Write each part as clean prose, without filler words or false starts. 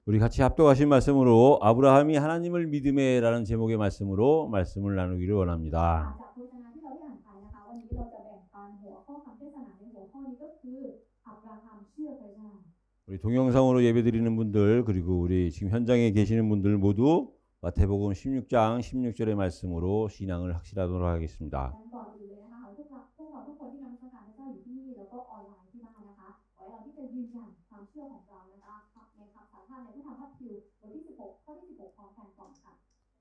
우리 같이 합독하신 말씀으로 아브라함이 하나님을 믿음에라는 제목의 말씀으로 말씀을 나누기를 원합니다. 우리 동영상으로 예배드리는 분들 그리고 우리 지금 현장에 계시는 분들 모두 마태복음 16장 16절의 말씀으로 신앙을 확실하도록 하겠습니다.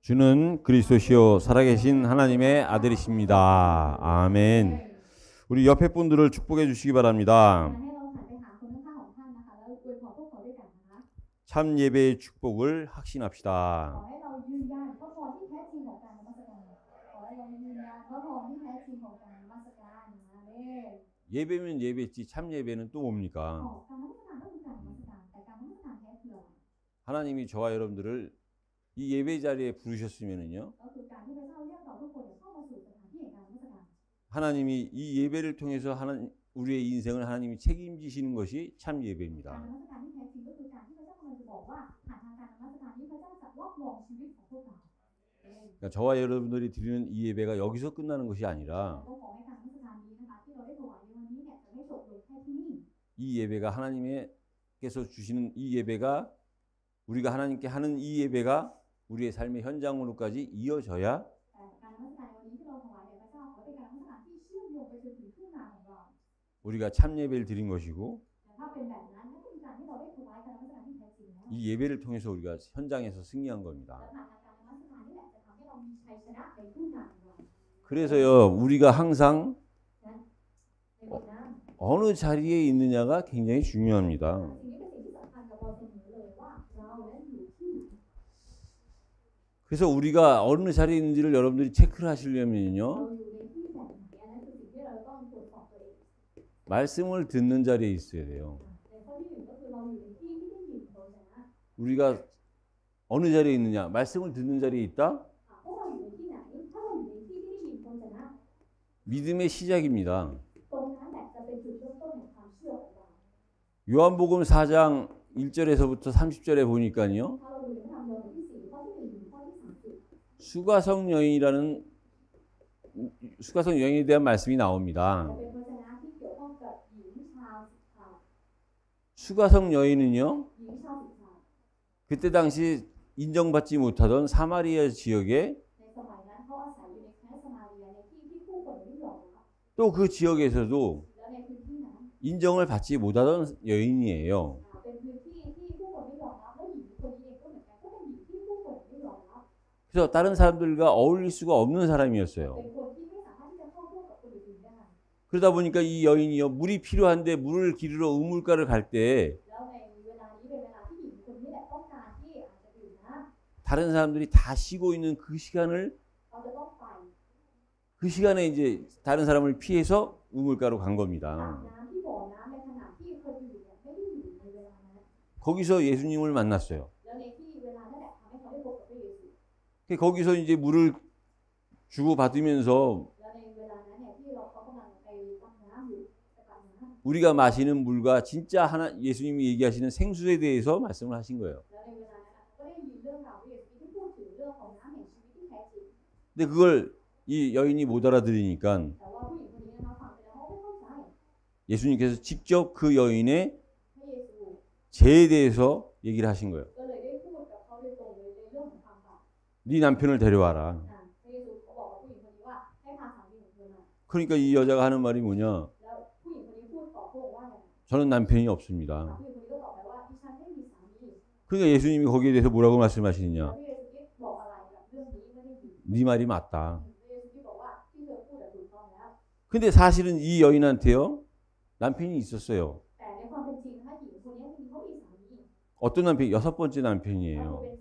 주는 그리스도시요 살아계신 하나님의 아들이십니다. 아멘. 우리 옆에 분들을 축복해 주시기 바랍니다. 참 예배의 축복을 확신합시다. 예배면 예배지 참 예배는 또 뭡니까? 하나님이 저와 여러분들을 이 예배 자리에 부르셨으면은요. 하나님이 이 예배를 통해서 우리의 인생을 하나님이 책임지시는 것이 참 예배입니다. 그러니까 저와 여러분들이 드리는 이 예배가 여기서 끝나는 것이 아니라 이 예배가 하나님께서 주시는 이 예배가 우리가 하나님께 하는 이 예배가 우리의 삶의 현장으로까지 이어져야 우리가 참 예배를 드린 것이고 이 예배를 통해서 우리가 현장에서 승리한 겁니다. 그래서요 우리가 항상 어느 자리에 있느냐가 굉장히 중요합니다. 그래서 우리가 어느 자리에 있는지를 여러분들이 체크를 하시려면요 말씀을 듣는 자리에 있어야 돼요. 우리가 어느 자리에 있느냐? 말씀을 듣는 자리에 있다? 믿음의 시작입니다. 요한복음 4장 1절에서부터 30절에 보니까요. 수가성 여인에 대한 말씀이 나옵니다. 수가성 여인은요. 그때 당시 인정받지 못하던 사마리아 지역에 또 그 지역에서도 인정을 받지 못하던 여인이에요. 그래서 다른 사람들과 어울릴 수가 없는 사람이었어요. 그러다 보니까 이 여인이요 물이 필요한데 물을 기르러 우물가를 갈 때 다른 사람들이 다 쉬고 있는 그 시간에 이제 다른 사람을 피해서 우물가로 간 겁니다. 거기서 예수님을 만났어요. 거기서 이제 물을 주고 받으면서 우리가 마시는 물과 진짜 예수님이 얘기하시는 생수에 대해서 말씀을 하신 거예요. 근데 그걸 이 여인이 못 알아들으니까 예수님께서 직접 그 여인의 죄에 대해서 얘기를 하신 거예요. 네 남편을 데려와라. 그러니까 이 여자가 하는 말이 뭐냐? 저는 남편이 없습니다. 그러니까 예수님이 거기에 대해서 뭐라고 말씀하시느냐? 네 말이 맞다. 근데 사실은 이 여인한테요 남편이 있었어요. 어떤 남편이? 6번째 남편이에요.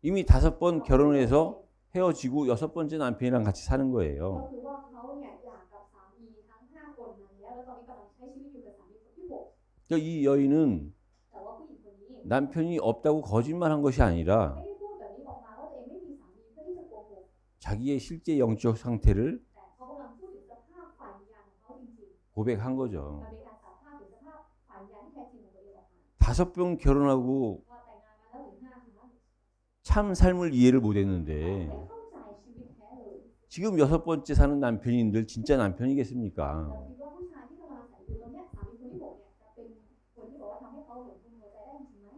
이미 5번 결혼을 해서 헤어지고 6번째 남편이랑 같이 사는 거예요. 그러니까 이 여인은 남편이 없다고 거짓말한 것이 아니라 자기의 실제 영적 상태를 고백한 거죠. 5번 결혼하고 พอแต่งงานมาแล้วถึง5 ครั้ง 참 삶을 이해를 ไม่ 못했는데 เข้าใจชีวิตแท้เลย 지금 6번째 사는 남편인들 진짜 เรา 남편이겠습니까? คิดว่าผู้ชายที่กำลังอาศัยอยู่ตรงเนี้ยสามีคนที่6เนี่ยจะเป็นคนที่บอกว่าทำให้เขาหลงหัวใจได้จริงไหม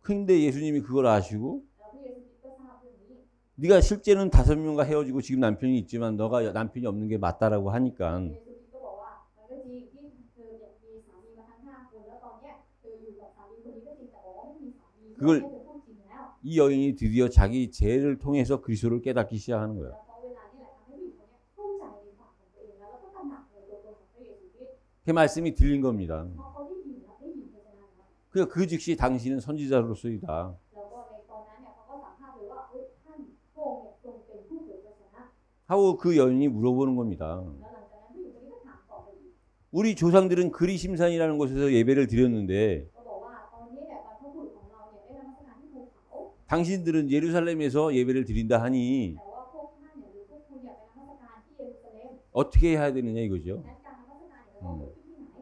근데 예수님이 그걸 아시고 แล้วพระเยซูคริสต์ก็ทราบเรื่องนี้ 네가 실제는 5명과 헤어지고 지금 남편이 있지만 너가 남편이 없는 게 맞다라고 하니까 เยซูคริสต์ก็บอกว่ามันก็จริงที่เธอเนี่ยมีสามีมาทั้ง5 คนแล้วตอนเนี้ยเธออยู่กับสามีคนนี้ก็จริงแต่บอกว่าไม่มีสามี 그걸 เธอพูดจริงแล้ว 이 여인이 드디어 자기 죄를 통해서 그리스도를 깨닫기 시작하는 거예요. แล้วเพราะเวลานี่แหละทำให้ผู้หญิงคนเนี้ยเข้าใจในบาปของตัวเองแล้วก็ตระหนักในตัวตนของพระเยซูคริสต์ 그 말씀이 들린 겁니다. เพราะเขาได้ยินแล้วได้ยินพระเจ้าแล้ว 그 즉시 당신은 선지자로서이다. แล้วก็ในตอนนั้นเนี่ยเขาก็สัมภาษณ์เลยว่าท่านพระองค์เนี่ยทรงเป็นผู้เผยพระชนะ 하고 그 여인이 물어보는 겁니다. แล้วหลังจากนั้นผู้หญิงคนนี้ก็ถามต่อไปอีก 우리 조상들은 그리심산이라는 곳에서 예배를 드렸는데 ก็บอกว่าตอนนี้เนี่ยบรรพบุรุษของเราเนี่ยได้นมัสการที่ภูเขา 당신들은 예루살렘에서 예배를 드린다 하니 แต่ว่าพวกท่านเนี่ยหรือพวกคุณเนี่ยไปนมัสการที่เยรูซาเล็ม 어떻게 해야 되느냐 이거죠. งั้นการนมัสการเนี่ยจะต้องเกิดขึ้นที่ไหน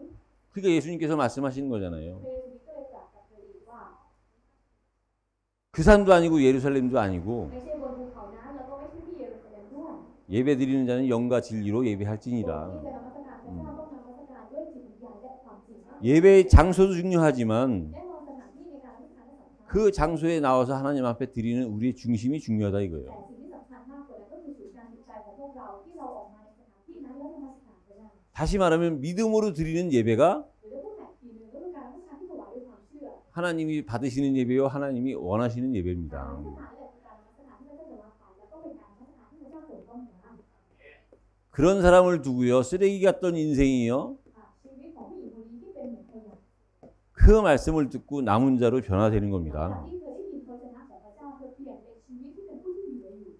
그러니까 예수님께서 말씀하시는 거잖아요. พระเยซูคริสต์ก็เลยตรัสกับเธออีกว่า 그 산도 아니고 예루살렘도 아니고 ไม่ใช่บนภูเขานั้นแล้วก็ไม่ใช่ที่เยรูซาเล็มด้วย 예배 드리는 자는 영과 진리로 คน 예배할지니라. ที่จะนมัสการพระเจ้าต้องนมัสการด้วยจิตวิญญาณและความจริง 예배의 장소도 중요하지만 แน่นอนสถานที่ในการนมัสการก็สำคัญ 그 장소에 나와서 하나님 앞에 드리는 우리의 중심이 중요하다 แต่ 이거예요. สิ่งที่สำคัญมากกว่านั้นก็คือศูนย์กลางจิตใจของพวกเราที่เราออกมาในสถานที่นั้นแล้วนมัสการพระเจ้า 다시 말하면 믿음으로 드리는 예배가 หรือจะพูดแบบอีกทีหนึงก็คือการนมัสการที่ถวายด้วยความเชื่อ 하나님이 받으시는 예배요 하나님이 원하시는 การน 예배입니다. มัสการนี่แหละคือการนมัสการที่พระเจ้าจะรับไปแล้วก็เป็นการนมัสการที่พระเจ้าทรงต้องการ 그런 사람을 두고요 쓰레기 같던 인생이요 ชีวิตของผู้หญิงคนนี้ที่เป็นเหมือนขยะ 그 말씀을 듣고 남은 자로 변화되는 จาก 겁니다. ที่เธอได้ยินพระชนะของพระเจ้าเธอเปลี่ยนเป็นชีวิตที่เป็นผู้ที่เหลืออยู่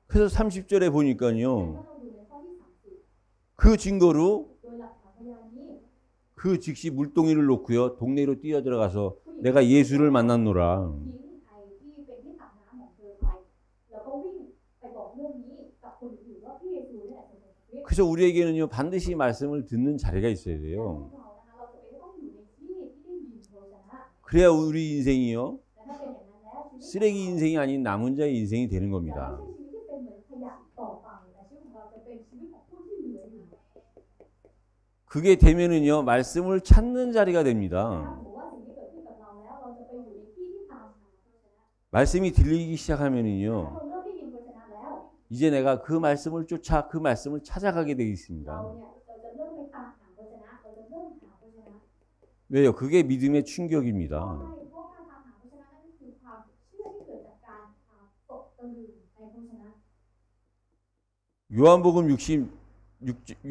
그래서 30절에 แต่ 보니까요 ถ้าเราดูในข้อที่30 그 증거로 โดยหลักฐานพยานนี้ 그 즉시 물동이를 놓고요 동네로 뛰어 들어가서 ผู้หญิง 내가 예수를 만났노라. ทิ้งไอ้ที่เป็นที่ตักน้ำของเธอไปแล้วก็วิ่งไปบอกเรื่องนี้กับคนอื่นว่าพระเยซูเนี่ยเป็นชีวิต 그래서 우리에게는요 반드시 말씀을 듣는 자리가 있어야 ของ 돼요. เรานะคะเราจะเป็นต้องอยู่ในที่ที่ได้ยินพระชนะ 그래야 우리 인생이요 แต่ถ้าเป็นอย่างนั้นแล้วชีวิต 쓰레기 인생이 아닌 남은 자의 인생이 되는 จะไม่ 겁니다. ใช่ชีวิตที่เป็นเหมือนขยะต่อไปแต่ชีวิตของเราจะเป็นชีวิตของผู้ที่เหลืออยู่ 그게 되면은요 말씀을 찾는 자리가 ถ้า 됩니다. บอกว่าสิ่งที่เกิดขึ้นกับเราแล้วเราจะไปอยู่ในที่ที่ตามหาพระชนะ 말씀이 들리기 ถ้า 시작하면은요 เราเริ่มได้ยินพระชนะแล้ว 이제 내가 그 말씀을 쫓아 그 말씀을 찾아가게 되어 เรา 있습니다. เนี่ยเราจะเริ่มไปตามหาพระชนะเราจะเริ่มหาพระชนะ 왜요? 그게 믿음의 เพราะ 충격입니다. อะไรเพราะการตามหาพระชนะนั่นคือความเชื่อที่เกิดจากการตกตะลึงในพระชนะ 요한복음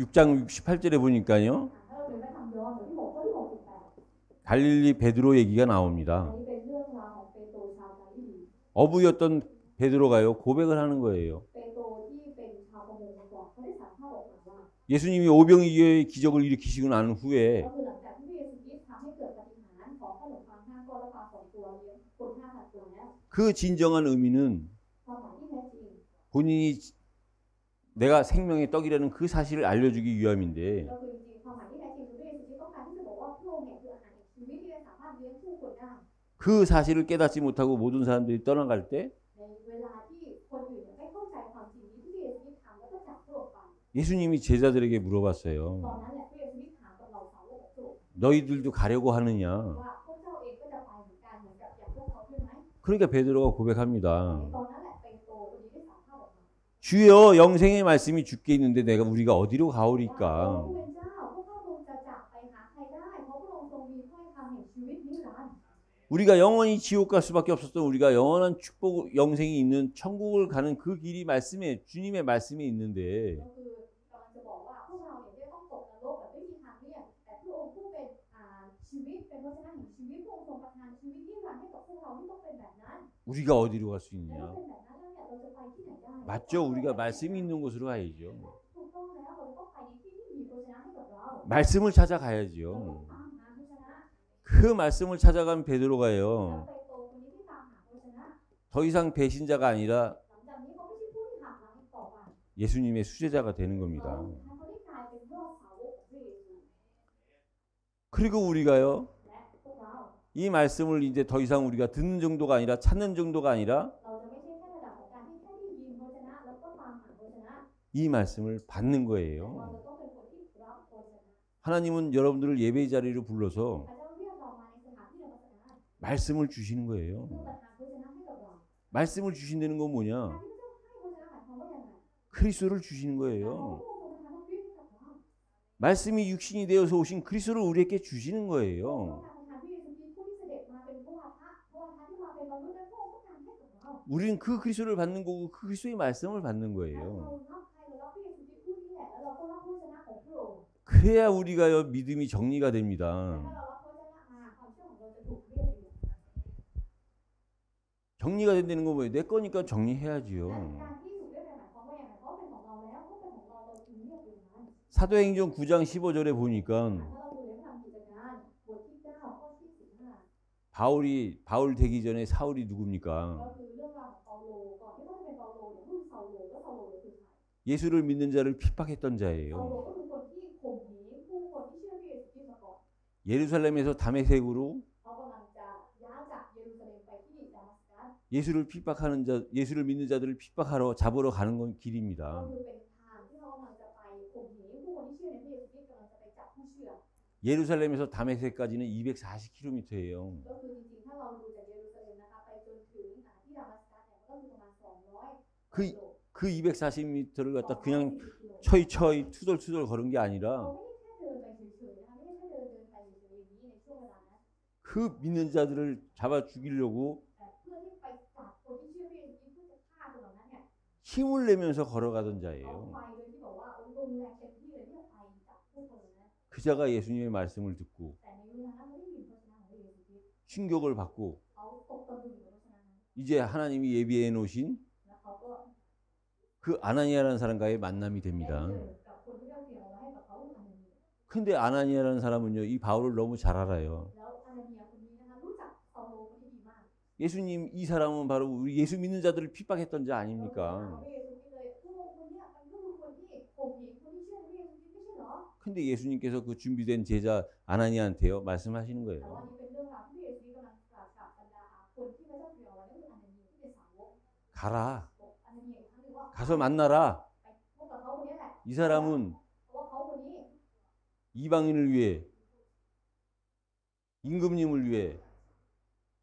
6장 68절에 보니까요 ถ้าเราเป็นพระธรรมยอห์นบทที่6ข้อที่68 갈릴리 베드로 얘기가 อัน 나옵니다. นี้เป็นเรื่องราวของเปโตรชาวกาลิลี 어부였던 베드로가요 고백을 하는 거예요. เปโตรที่เป็นชาวประมงมาก่อนเขาได้สารภาพออกมาว่า 예수님이 오병이어의 기적을 일으키시고 난 후에 ก็คือหลังจากที่พระเยซูคริสต์ทำให้เกิดปาฏิหาริย์ของขนมปัง5 ก้อนและปลา2 ตัวเลี้ยงคน 5,000 ตัวแล้ว 그 진정한 의미는 ความหมายที่แท้จริง 본인이 내가 생명의 떡이라는 그 사실을 알려주기 위함인데 ก็คือจริงๆความหมายที่แท้จริงคือพระเยซูคริสต์ต้องการที่จะบอกว่าพระองค์เนี่ยคืออาหารแห่งชีวิตที่จะสามารถเลี้ยงผู้คนได้ 그 사실을 깨닫지 못하고 모든 사람들이 떠나갈 때 ในเวลาที่คนอื่นเนี่ยไม่เข้าใจความจริงนี้ที่พระเยซูคริสต์ทำแล้วก็จากพระองค์ไป 예수님이 제자들에게 ตอน 물어봤어요. นั้นแหละพระเยซูคริสต์ถามกับเราสาวกของพระองค์ 너희들도 가려고 하느냐? ว่าพวกเจ้าเองก็จะไปเหมือนกันเหมือนกับอย่างพวกเขาใช่ไหม 그러니까 베드로가 고백합니다. ตอนนั้นแหละเปโตรคนนี้ได้สารภาพออกมา 주여 영생의 말씀이 주께 있는데 내가 우리가 어디로 ว่า 가오리까? ผู้เป็นเจ้าพวกข้าคงจะจากไปหาใครได้เพราะพระองค์ทรงมีถ้อยคำแห่งชีวิตนิรันดร์ 우리가 영원히 지옥 갈 수밖에 없었던 우리가 영원한 축복 영생이 있는 천국을 가는 그 길이 말씀에 주님의 말씀에 있는데 ก็คือกำลังจะบอกว่าพวกเราเนี่ยจะต้องตกนรกแบบไม่มีทางเลี่ยงแต่พระองค์ผู้เป็นชีวิตเป็นพระชนะแห่งชีวิตพระองค์ทรงประทานชีวิตนิรันดร์ให้กับพวกเราที่ต้องเป็นแบบนั้น 우리가 어디로 갈 수 แล้ว 있느냐? เป็นแบบนั้นแล้วเนี่ยเราจะไปที่ไหนได้ 맞죠? 우리가 말씀이 있는 곳으로 가야죠. ถูกต้องแล้วเราจะต้องไปในที่ที่มีพระชนะให้กับเรา 말씀을 เราต้อง 찾아가야죠. ตามหาพระชนะ 그 말씀을 찾아간 แล้ว 베드로가요. เปโตรคนนี้ที่ตามหาพระชนะ 더 이상 배신자가 아니라 หลังจากนี้เขาไม่ใช่ผู้ที่หักหลังอีกต่อไป 예수님의 수제자가 되는 เขา 겁니다. เขาได้กลายเป็นยอดสาวกของพระเยซู 그리고 우리가요. และพวกเรา 이 말씀을 이제 더 이상 우리가 듣는 정도가 아니라 찾는 정도가 아니라 เราจะไม่ใช่แค่ระดับของการที่แค่ได้ยินพระชนะแล้วก็ตามหาพระชนะ 이 말씀을 받는 แต่เรา 거예요. จะต้องเป็นคนที่รับพระชนะ 하나님은 여러분들을 예배 자리로 불러서 พระเจ้าเรียกเรามาในสถานที่นมัสการ 말씀을 주시는 เพื่อ 거예요. ประทานพระชนะให้กับเรา 말씀을 주신다는 건 การ 뭐냐? ที่พระเจ้าให้พระชนะหมายความว่าอย่างไร 그리스도를 주시는 หมายความว่า 거예요. พระองค์ทรงประทานพระคริสต์ให้กับเรา 말씀이 육신이 되어서 오신 그리스도를 우리에게 주시는 พระองค์ 거예요. ต้องการประทานพระเยซูคริสต์ผู้ที่เสด็จมาเป็นพระวาทะที่มาเป็นมนุษย์นั้นพระองค์ต้องการให้กับเรา 우리는 그 그리스도를 받는 거고 그 그리스도의 말씀을 받는 เรา 거예요. รับใครเรารับพระเยซูคริสต์ผู้นี้แหละแล้วเราก็รับพระชนะของพระองค์ 그래야 우리가요 믿음이 정리가 แต่ 됩니다. ถ้าเรารับพระชนะมาความเชื่อของเราจะถูกเรียบเรียง 정리가 된다는 건 뭐예요? 내 거니까 และ 정리해야지요. การที่ถูกเรียบเรียงหมายความว่าอย่างไรเพราะเป็นของเราแล้วเพราะเป็นของเราเราจึงเรียบเรียงมัน 사도행전 9장 15절에 보니까 ถ้าเราดูในพระธรรมกิจการบทที่9ข้อที่15 바울 되기 전에 사울이 ก็ 누굽니까? คือเรื่องราวของเปาโลก่อนที่เขาจะเป็นเปาโลเนี่ยคือเซาโลแล้วเซาโลเนี่ยคือใคร 예수를 믿는 자를 핍박했던 เปาโล 자예요. ก็คือคนที่ข่มเหงผู้คนที่เชื่อพระเยซูคริสต์มาก่อน 예루살렘에서 다메섹으로 เขากำลังจะย้ายจากเยรูซาเล็มไปที่ดามัสกัส 예수를 핍박하는 자, 예수를 믿는 자들을 핍박하러 잡으러 가는 건 ก็ 길입니다. คือเป็นทางที่เขากำลังจะไปข่มเหงผู้คนที่เชื่อในพระเยซูคริสต์กำลังจะไปจับผู้เชื่อ 예루살렘에서 다메섹까지는 240km예요. ก็คือจริงๆถ้าเราดูจากเยรูซาเล็มนะคะไปจนถึงที่ดามัสกัสเนี่ยก็คือประมาณ200 그 กิโล 그 240m를 갖다 그냥 240กิโล 처이처이 투덜투덜 걸은 게 เขา 아니라 ไม่ได้แค่เดินไปเฉยๆนะคะไม่ได้แค่เดินไปเฉยๆอย่างนี้ในช่วงเวลานั้น 그 믿는 자들을 잡아 죽이려고 แต่เพื่อที่ไปจับคนที่เชื่อพระเยซูคริสต์เพื่อจะฆ่าคนเหล่านั้นเนี่ย 힘을 내면서 걸어가던 เอา 자예요. ไปโดยที่บอกว่าลงแรงเต็มที่เลยที่จะไปจับผู้คนเหล่านั้น 그 자가 예수님의 말씀을 듣고 แต่ในเวลานั้นเขาได้ยินพระชนะของพระเยซูคริสต์ 충격을 받고 เขาตกตะลึงกับพระชนะนั้น 이제 하나님이 예비해 놓으신 แล้วเขาก็ 그 아나니아라는 사람과의 만남이 ได้ 됩니다. เจอกับคนที่ได้เตรียมเอาไว้ให้กับเขาคืออานาเนีย 근데 아나니아라는 사람은요, 이 바울을 너무 잘 알아요. แล้วอานาเนียคนนี้นะคะรู้จักเปาโลคนที่ดีมาก 예수님, 이 사람은 바로 우리 예수 믿는 자들을 핍박했던 자 เขาถาม 아닙니까? พระเยซูคริสต์เลยผู้คนเนี่ยมันก็คือคนที่ข่มเหงคนที่เชื่อในพระเยซูคริสต์ไม่ใช่เหรอ 근데 예수님께서 그 준비된 제자 아나니아한테요, 말씀하시는 แต่ 거예요. ว่านี่เป็นเรื่องราวที่พระเยซูคริสต์กำลังตรัสกับบรรดาคนที่พระเจ้าเตรียมเอาไว้ก็คืออานาเนียที่เป็นสาวก 가라. บอกอานาเนียอีกครั้งหนึ่งว่า 가서 만나라. ไปพบกับเขาคนนี้แหละ 이 사람은 เพราะว่าเขาคนนี้ 이방인을 위해, 임금님을 위해,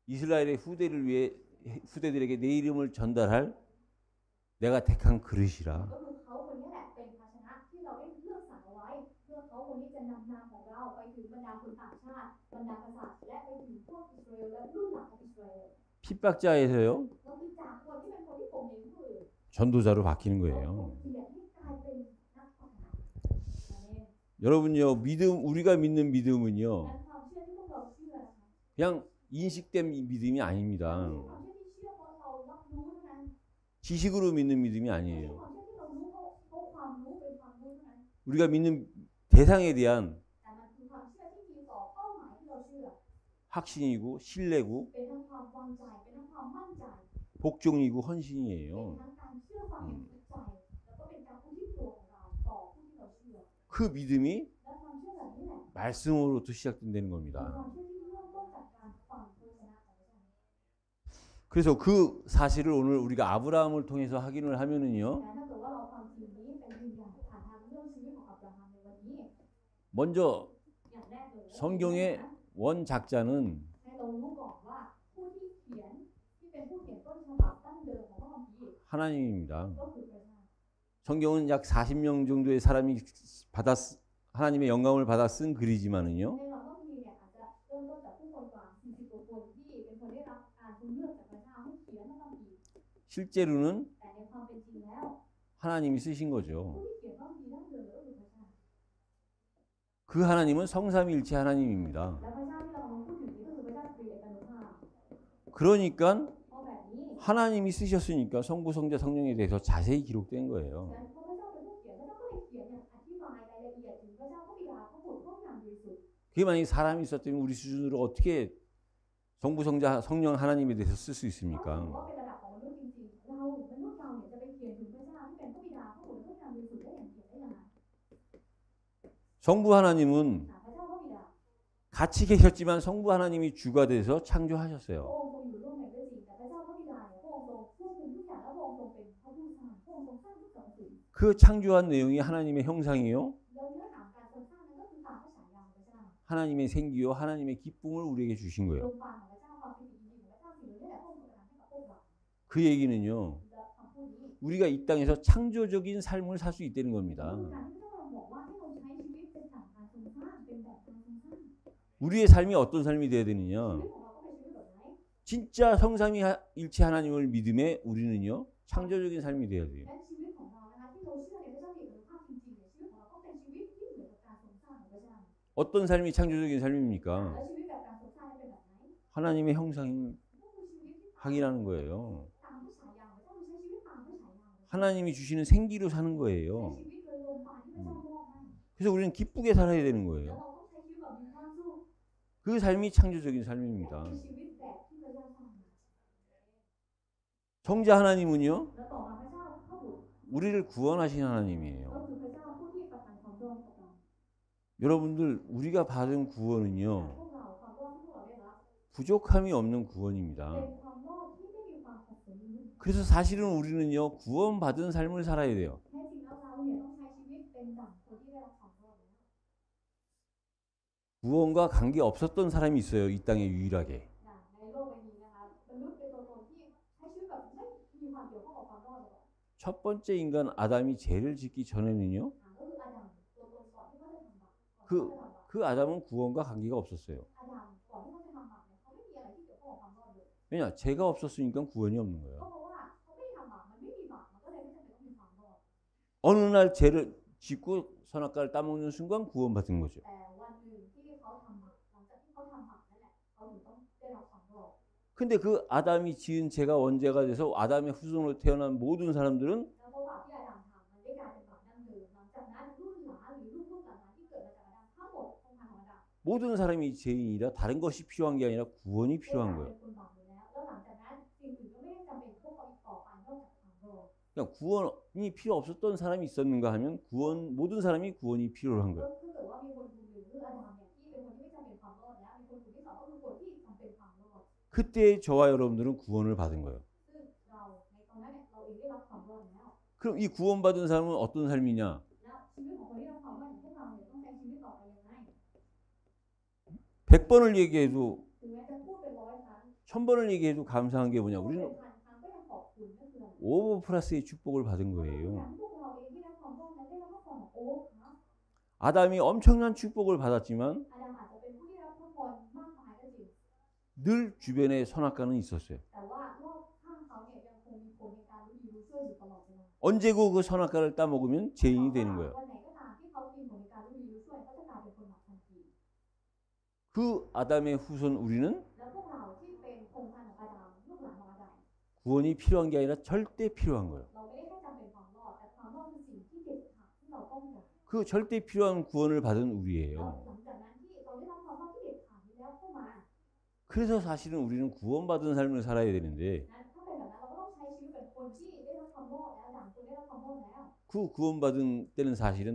이스라엘의 후대들에게 내 이름을 전달할 내가 택한 그릇이라. ก็คือเขาคนนี้แหละเป็นภาชนะที่เราได้เลือกสรรเอาไว้เพื่อเขาคนนี้จะนำนามของเราไปถึงบรรดาคนต่างชาติบรรดากษัตริย์และไปถึงพวกอิสราเอลและรุ่นหลังของอิสราเอล 핍박자에서요, ก็คือจากคนที่เป็นคนที่ข่มเหงผู้อื่น 전도자로 바뀌는 เขา 거예요. เปลี่ยนให้กลายเป็นนักพัฒนาอาเมน 여러분요, 우리가 믿는 믿음은요, นั้นความเชื่อที่พวกเราเชื่อนะคะ 그냥 인식된 믿음이 ไม่ 아닙니다. ใช่ความเชื่อที่เชื่อเพราะเรารับรู้เท่านั้น 지식으로 믿는 믿음이 ไม่ใช่ 아니에요. ความเชื่อที่เรารู้เพราะความรู้เป็นความรู้เท่านั้น 우리가 믿는 대상에 대한 แต่มันคือความเชื่อที่มีต่อเป้าหมายที่เราเชื่อ 확신이고 신뢰고 เป็นทั้งความวางใจเป็นทั้งความมั่นใจ 복종이고 เป็น 헌신이에요. ทั้งการเชื่อฟังอย่างสุดใจแล้วก็เป็นการอุทิศตัวของเราต่อผู้ที่เราเชื่อ 그 믿음이 และความเชื่อแบบนี้แหละ 말씀으로부터 시작된다는 เป็น 겁니다. ความเชื่อที่เริ่มต้นจากการฟังพระวจนะของพระเจ้า 그래서 그 사실을 오늘 우리가 아브라함을 통해서 확인을 하면은요, แต่ถ้าเกิดว่าเราฟังสิ่งนี้เป็นยืนยันผ่านทางเรื่องชีวิตของอับราฮัมในวันนี้ 먼저 อย่างแรกเลย 성경의 원작자는 ให้เรารู้ก่อนว่าผู้ที่เขียนที่เป็นผู้เขียนต้นฉบับดั้งเดิมของพระคัมภีร์ 하나님입니다. ก็คือพระเจ้า 성경은 약 40명 정도의 사람이 하나님의 영감을 받아 쓴 글이지만은요, ในหลักพระคัมภีร์เนี่ยอาจจะเริ่มต้นจากผู้คนกว่า40กว่าคนที่เป็นคนได้รับการทรงเลือกจากพระเจ้าให้เขียนพระคัมภีร์ 실제로는 แต่ในความเป็นจริงแล้ว 하나님이 쓰신 ผู้ 거죠. ที่เขียนพระคัมภีร์ดั้งเดิมก็คือพระเจ้า 그 하나님은 성삼위일체 하나님입니다. และพระเจ้าที่เรากำลังพูดถึงนี้ก็คือพระเจ้าตรีเอกานุภาพ 그러니까 เพราะแบบนี้ 하나님이 쓰셨으니까 성부, 성자, 성령에 대해서 자세히 기록된 ฉะ 거예요. นั้นเพราะพระเจ้าเป็นผู้เขียนพระเจ้าก็เลยเขียนอย่างอธิบายรายละเอียดถึงพระเจ้าพระบิดาพระบุตรพระวิญญาณบริสุทธิ์ 그게 만약에 사람이 있었다면 우리 수준으로 어떻게 성부, 성자, 성령 하나님에 대해서 쓸 수 ถ้า 있습니까? ถือว่าเป็นระดับของมนุษย์จริงๆเรามนุษย์เราเนี่ยจะไปเขียนถึงพระเจ้าที่เป็นพระบิดาพระบุตรพระวิญญาณบริสุทธิ์ได้อย่างเขียนได้ยังไง 성부 하나님은 พระเจ้าพระบิดา 같이 계셨지만 성부 하나님이 주가 돼서 พ 창조하셨어요. ระองค์ทรงอยู่ร่วมกันก็จริงแต่พระเจ้าพระบิดาเนี่ยพระองค์ทรงควบคุมทุกอย่างและพระองค์ทรงเป็นพระผู้สร้างพระองค์ทรงสร้างทุกสรรพสิ่ง 그 창조한 내용이 하나님의 형상이요. แล้วเนื้อหาการทรงสร้างนั้นก็คือตามพระฉายาของพระเจ้า 하나님의 생기요. 하나님의 기쁨을 우리에게 주신 ด 거예요. วงตาของพระเจ้าความคิดดีๆของพระเจ้าสิ่งเหล่านี้แหละพระองค์ทรงประทานให้กับพวกเรา 그 얘기는요. และคำพูดนี้ 우리가 이 땅에서 창조적인 삶을 살 수 있다는 คือ 겁니다. การที่พระเจ้าบอกว่าให้เราใช้ชีวิตเป็นแบบการทรงสร้างเป็นแบบการทรงสร้าง 우리의 삶이 어떤 삶이 돼야 ชีวิต 되느냐? ของเราก็เป็นชีวิตแบบไหน 진짜 성삼위일체 하나님을 믿음에 우리는요. 창조적인 삶이 돼야 돼요. และชีวิตของเรานะคะที่เราเชื่อในพระเจ้ามีเอกภาพจริงๆเนี่ยชีวิตของเราต้องเป็นชีวิตที่เหมือนกับการทรงสร้างของพระเจ้า 어떤 삶이 창조적인 แล้ 삶입니까? วชีวิตแบบการทรงสร้างนั้นเป็นแบบไหน 하나님의 형상을 ก็คือชีวิตที่ 하기라는 거예요. ตามพระฉายาของพระเจ้าคือใช้ชีวิตตามพระฉายาของพระเจ้า 하나님이 주시는 생기로 사는 ใช้ 거예요. ชีวิตโดยลมปราณที่พระเจ้ามอบให้ 그래서 우리는 기쁘게 살아야 되는 แล้ว 거예요. เราต้องใช้ชีวิตแบบมีความสุข 그 삶이 창조적인 และ 삶입니다. คือชีวิตแบบที่พระเจ้าสร้างมา 성자 하나님은요. แล้วต่อมาพระเจ้าพระบุตร 우리를 구원하신 ก็ 하나님이에요. คือพระเจ้าผู้ที่ประทานความรอดให้กับเรา 여러분들 우리가 받은 구원은요. พวกเราความรอดที่พวกเราได้รับ 부족함이 없는 เป็น 구원입니다. ความรอดที่ไม่มีความขัดสน 그래서 사실은 우리는요. 구원받은 삶을 살아야 돼요. แท้จริงแล้วเราเนี่ยต้องใช้ชีวิตเป็นดั่งคนที่ได้รับความรอดแล้ว 구원과 관계 없었던 사람이 있어요. 이 땅에 유일하게. ในโลกใบนี้นะคะมนุษย์เป็นตัวตนที่ใช้ชีวิตแบบไม่มีความเกี่ยวข้องกับความรอดเลย 첫 번째 인간 아담이 죄를 짓기 전에는요. ก็คืออาดัมตัวตนก่อนที่เขาจะทำบาป 그 아담은 구원과 관계가 없었어요. อาดัมก่อนที่เขาจะทำบาปเนี่ยเขาไม่มีอะไรที่เกี่ยวข้องกับความรอดเลย 왜냐? 죄가 없었으니까 구원이 없는 ก็ 거예요. เพราะว่าเขาไม่ได้ทำบาปมันไม่มีบาปมันก็เลยไม่จำเป็นต้องมีความรอด 어느 날 죄를 짓고 선악과를 따먹는 순간 구원받은 거죠. แต่วันหนึ่งที่เขาทำบาปหลังจากที่เขาทำบาปนั่นแหละเขาถึงต้องได้รับความรอด 근데 그 아담이 지은 죄가 원죄가 돼서 아담의 후손으로 태어난 모든 사람들은 แล้วเพราะบาปที่อาดัมทำมันได้กลายเป็นบาปดั้งเดิมหลังจากนั้นรุ่นหลานหรือลูกหลานที่เกิดมาจากอาดัมทั้งหมดคงทำของอาดัม 모든 사람이 죄인이라 다른 것이 필요한 게 아니라 구원이 ได้กลาย 필요한 เป็ 거예요. นคนบาปอยู่แล้วแล้วหลังจากนั้นสิ่งอื่นก็ไม่ได้จำเป็นพวกเขาอีกต่อไปนอกจากความรอด 그러니까 구원이 필요 없었던 사람이 있었는가 하면 모든 사람이 구원이 필요한 ก็ 거예요. ถ้าเกิดว่ามีคนกลุ่มหนึ่งคืออาดัมเนี่ยที่เป็นคนที่ไม่จำเป็นความรอดแล้วมีคนกลุ่มที่สองก็คือคนที่จำเป็นความรอด 그때 저와 여러분들은 구원을 받은 거예요. ซึ่งเราในตอนนั้นเนี่ยเราเองได้รับความรอดแล้ว 그럼 이 구원받은 사람은 어떤 삶이냐? แล้วชีวิตของคนที่รับความรอดอย่างพวกเราเนี่ยต้องใช้ชีวิตต่อไปยังไง 100번을 얘기해도 ถึงแม้จะพูดเป็น100 ครั้ง 1000번을 얘기해도 감사한 게 뭐냐? พูดเป็น 우리는 1,000 ครั้งก็ยังขอบคุณนั่นคืออะไร 오버 플러스의 축복을 받은 อย่าง 거예요. พวกเราเองที่รับความรอดนั้นได้รับพระพรของโอ้ครับ 아담이 엄청난 축복을 받았지만 อาดัมอาจจะเป็นผู้ที่รับพระพรมากมายก็จริง 늘 주변에 선악과는 있었어요. แต่ว่ารอบข้างเขาเนี่ยยังคงมีผลในการรู้ดีรู้ช่วยอยู่ตลอดเวลา 언제고 그 선악과를 따먹으면 죄인이 되는 거예요. วันไหนก็ตามที่เขากินผลในการรู้ดีรู้ช่วยเขาจะกลายเป็นคนบาปทันที 그 아담의 후손 우리는 แล้วพวกเราที่เป็นพงศ์พันธุ์ของอาดัมลูกหลานของอาดัม 구원이 필요한 게 아니라 절대 필요한 거예요. เราไม่ได้แค่จำเป็นความรอดแต่ความรอดคือสิ่งที่เด็ดขาดที่เราต้องการ 그 절대 필요한 구원을 받은 แล้ว 우리예요. หลังจากนั้นที่เราได้รับความรอดที่เด็ดขาดนี้แล้วเข้ามา 그래서 사실은 우리는 구원받은 삶을 살아야 되는데 นั้นถ้าเป็นแบบนั้นเราก็ต้องใช้ชีวิตเป็นคนที่ได้รับความรอดแล้วดังคนได้รับความรอดแล้ว 그 구원받은 때는 사실은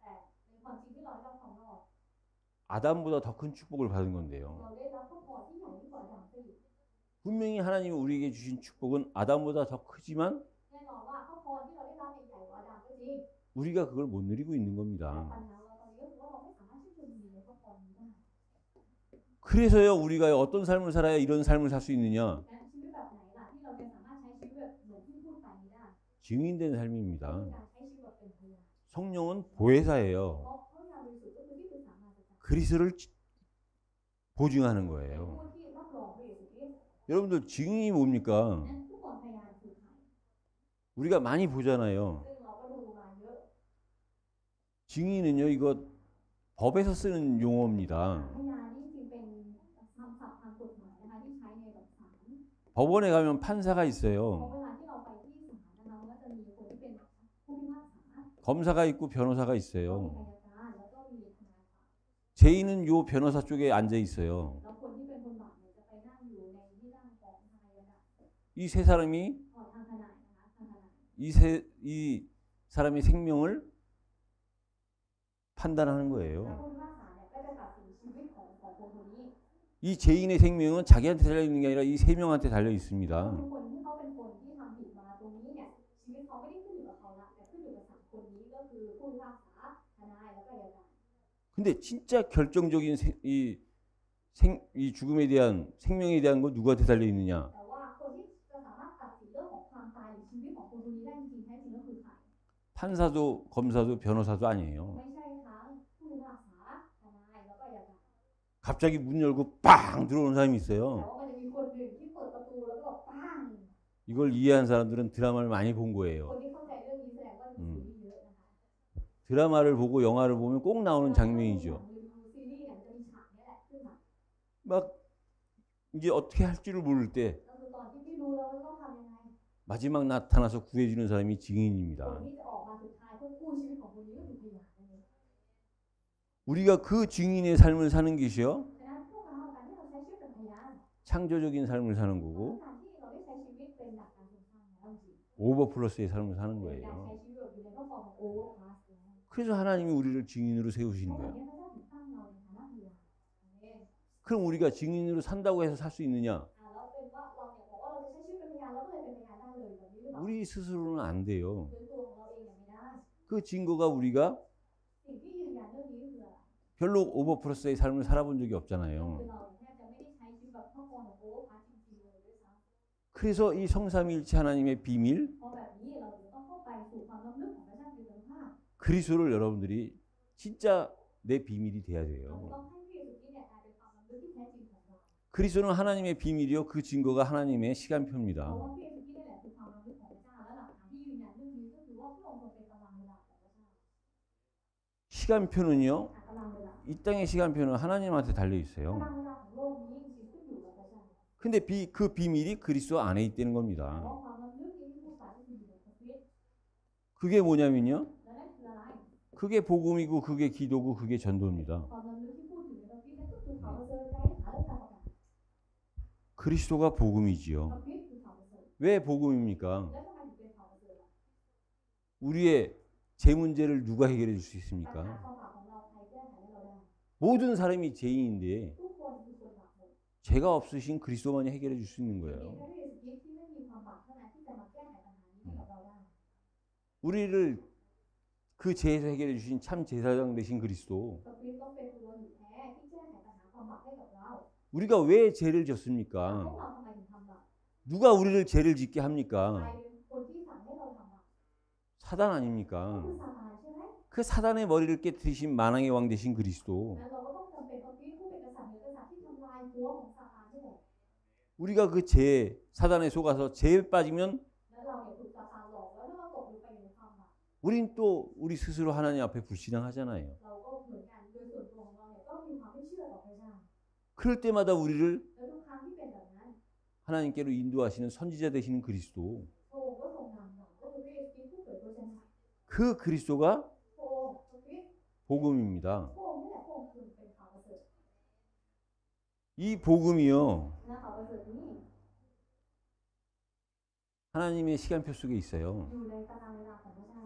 แต่ในความจริงที่เราได้รับความรอด 아담보다 더 큰 축복을 받은 건데요. เราได้รับพระพรที่ใหญ่ยิ่งกว่าอาดัมซะอีก 분명히 하나님이 우리에게 주신 축복은 아담보다 더 크지만 แน่นอนว่าพระพรที่เราได้รับเนี่ยใหญ่กว่าอาดัมก็จริง 우리가 그걸 못 누리고 있는 แต่ 겁니다. ปัญหาเราตอนนี้ก็คือว่าเราไม่สามารถชื่นชมในพระพรนี้ได้ 그래서요 우리가 어떤 삶을 살아야 이런 삶을 살 수 있느냐? งั้นชีวิตแบบไหนล่ะที่เราจะสามารถใช้ชีวิตแบบเหมือนที่พูดไปนี้ได้ 증인된 ก็คือ 삶입니다. การใช้ชีวิตแบบเป็นพยาน 성령은 เพ 보혜사예요. ราะพระวิญญาณบริสุทธิ์ก็คือที่ปรึกษามาจาก 그리스도를 보증하는 เป็น 거예요. ผู้ที่รับรองพระเยซูคริสต์ 여러분들 증인이 뭡니까? นั้นผู้ก่อนพยานคือใคร 우리가 많이 보잖아요. ซึ่งเราก็ดูมาเยอะ 증인은요 이거 법에서 쓰는 용어입니다. พยานนี่จริงเป็นคำศัพท์ทางกฎหมายนะคะที่ใช้ในแบบศาล 법원에 가면 판사가 เพราะ 있어요. เวลาที่เราไปที่ศาลนะคะมันก็จะมีคนที่เป็นผู้พิพากษา 검사가 있고 변호사가 ก็มี 있어요. อัยการแล้วก็มีทนายความ 죄인은 요 변호사 쪽에 앉아 있어요. แล้วคนที่เป็นคนบาปเนี่ยจะไปนั่งอยู่ในที่นั่งของทนายนะคะ 이 세 사람이 ทางทนายนะคะทางทนาย 이 사람의 생명을 판단하는 แล้ว 거예요. ผู้พิพากษาเนี่ยก็จะ จะตัดสินชีวิตของคนคนนี้ 이 죄인의 생명은 자기한테 달려 있는 게 아니라 이 세 명한테 달려 ก็ 있습니다. คือคนที่เขาเป็นคนที่ทำผิดมาตรงนี้เนี่ยชีวิตเขาไม่ได้ขึ้นอยู่กับเขาละแต่ขึ้นอยู่กับสามคนนี้ก็คือผู้พิพากษาทนายแล้วก็อัยการ 근데 진짜 결정적인 이 죽음에 대한 생명에 대한 건 누구한테 달려 있느냐? แต่ว่าคนที่จะสามารถตัดสินเรื่องของความตายหรือชีวิตของคนคนนี้ได้จริงๆแท้จริงก็คือใคร 판사도 검사도 변호사도 아니에요. ไม่ใช่ทั้งผู้พิพากษาทนายแล้วก็อัยการ 갑자기 문 열고 빵 들어오는 사람이 แต่ 있어요. ว่ามันจะมีคนหนึ่งที่เปิดประตูแล้วก็แบบปัง 이걸 이해한 사람들은 드라마를 많이 본 คน 거예요. ที่เข้าใจเรื่องนี้แสดงว่าดูซีรีส์เยอะนะคะ 드라마를 보고 영화를 보면 꼭 나오는 หรือ 장면이죠. ดูซีรีส์เนี่ยจะมีฉากนี้แหละขึ้นมา 막 이제 어떻게 할 줄을 모를 때 ก็คือตอนที่พี่รู้แล้วว่าต้องทำยังไง 마지막 나타나서 구해주는 사람이 คน 증인입니다. ที่จะออกมาสุดท้ายเพื่อกู้ชีวิตของคนนี้ก็คือพยานนั่นเอง 우리가 그 증인의 삶을 사는 것이요 ฉะนั้นพวกเราการที่เราใช้ชีวิตเป็นพยาน 창조적인 삶을 사는 คือ 거고 การที่เราได้ใช้ชีวิตเป็นดักการทรงสร้างแล้วจริง 오버플러스의 삶을 사는 เป็นการ 거예요. ใช้ชีวิตแบบอยู่ในข้อความของโอเวอร์คลาสแล้ว 그래서 하나님이 우리를 증인으로 เพ 세우시는 ราะแบบ 거예요. นี้พระเจ้าถึงตั้งเราในฐานะพยานอาเมน 그럼 우리가 증인으로 산다고 해서 살 수 있느냐? แล้วเป็นว่าเราเนี่ยบอกว่าเราจะใช้ชีวิตเป็นพยานแล้วก็เลยเป็นพยานได้เลยแบบนี้หรือเปล่า 우리 스스로는 안 돼요. โดยตัวของเราเองเนี่ยไม่ได้ 그 증거가 우리가 สิ่งที่ยืนยันเรื่องนี้คืออะไร 별로 오버플러스의 삶을 살아본 적이 คือ 없잖아요. เราเนี่ยแทบจะไม่ได้ใช้ชีวิตแบบข้อความของโอเวอร์คลาสจริงๆเลยด้วยซ้ำ 그래서 이 성삼위일체 하나님의 비밀, เพราะแบบนี้เราถึงต้องเข้าไปสู่ความล้ำลึกของพระเจ้าคือคุณภาพ 그리스도를 여러분들이 진짜 내 비밀이 돼야 เรา 돼요. ต้องให้พระเยซูคริสต์เนี่ยกลายเป็นความล้ำลึกที่แท้จริงของเรา 그리스도는 하나님의 비밀이요. 그 증거가 하나님의 เพราะ 시간표입니다. ว่าพระเยซูคริสต์นี่แหละคือความล้ำลึกของพระเจ้าและหลักฐานที่ยืนยันเรื่องนี้ก็คือว่าพระองค์ทรงเป็นตารางเวลาของพระเจ้า 시간표는요. ตารางเวลา 이 땅의 시간표는 하나님한테 달려 ตา 있어요. รางเวลาของโลกนี้จริงๆขึ้นอยู่กับพระเจ้า 근데 그 비밀이 그리스도 안에 있다는 แต่ 겁니다. ว่าความล้ำลึกที่ผู้สาที่อยู่ในพระคริสต์ 그게 뭐냐면요. และนั่นคืออะไร 그게 복음이고 그게 기도고 그게 전도입니다. ความล้ำลึกที่พูดถึงในพระคริสต์นั่นก็คือข่าวประเสริฐใจหาเรื่องการประกาศ 그리스도가 พ 복음이지요. ระคริสต์คือข่าวประเสริฐ 왜 복음입니까? และทำไมถึงเป็นข่าวประเสริฐล่ะ 우리의 제 문제를 누가 해결해 줄 수 ปัญหา 있습니까? ความบาปของเราใครแก้ไขให้เราได้ 모든 사람이 죄인인데 ทุกคนคือคนบาปหมด 죄가 없으신 그리스도만이 해결해 줄 수 있는 มี 거예요. แค่พระเยซูคริสต์ที่ไม่มีความบาปเท่านั้นที่จะมาแก้ไขปัญหานี้ให้กับเราได้ 우리를 그 죄에서 해결해 주신 참 제사장 되신 그리스도. พระคริสต์ต้องเป็นตัวหนุนแท้ที่แก้ไขปัญหาความบาปให้กับเรา 우리가 왜 죄를 พวก 졌습니까? เราทำไมถึงทำบาป 누가 우리를 죄를 짓게 ใคร 합니까? เป็นคนที่สั่งให้เราทำบาป 사단 ก็ 아닙니까? คือซาตานใช่ไหม 그 사단의 머리를 깨뜨리신 만왕의 왕 되신 그리스도. งั้นเราก็ต้องจำเป็นพระคริสต์ผู้เป็นกษัตริย์เหนือกษัตริย์ที่ทำลายหัวของซาตานนี่แหละ 우리가 그 죄, 사단에 속아서 죄에 빠지면 แล้วเราเนี่ยถูกซาตานหลอกแล้วถ้าเราตกลงไปอยู่ในความบาป 우린 또 우리 스스로 하나님 앞에 불신앙하잖아요. เราก็เหมือนกันโดยส่วนตัวของเราเนี่ยก็มีความไม่เชื่อต่อพระเจ้า 그럴 때마다 우리를 แล้วทุกครั้งที่เป็นแบบนั้น 하나님께로 인도하시는 선지자 되시는 그리스도. พระองค์ก็ทรงนำเราก็คือพระเยซูคริสต์ผู้เผยพระชนะ 그 그리스도가 พระองค์พระคริสต์ 복음입니다. พระองค์นี่แหละพระองค์คือเป็นข่าวประเสริฐ 이 복음이요. นะข่าวประเสริฐนี้ 하나님의 시간표 속에 있어요. อยู่ในตารางเวลาของพระเจ้า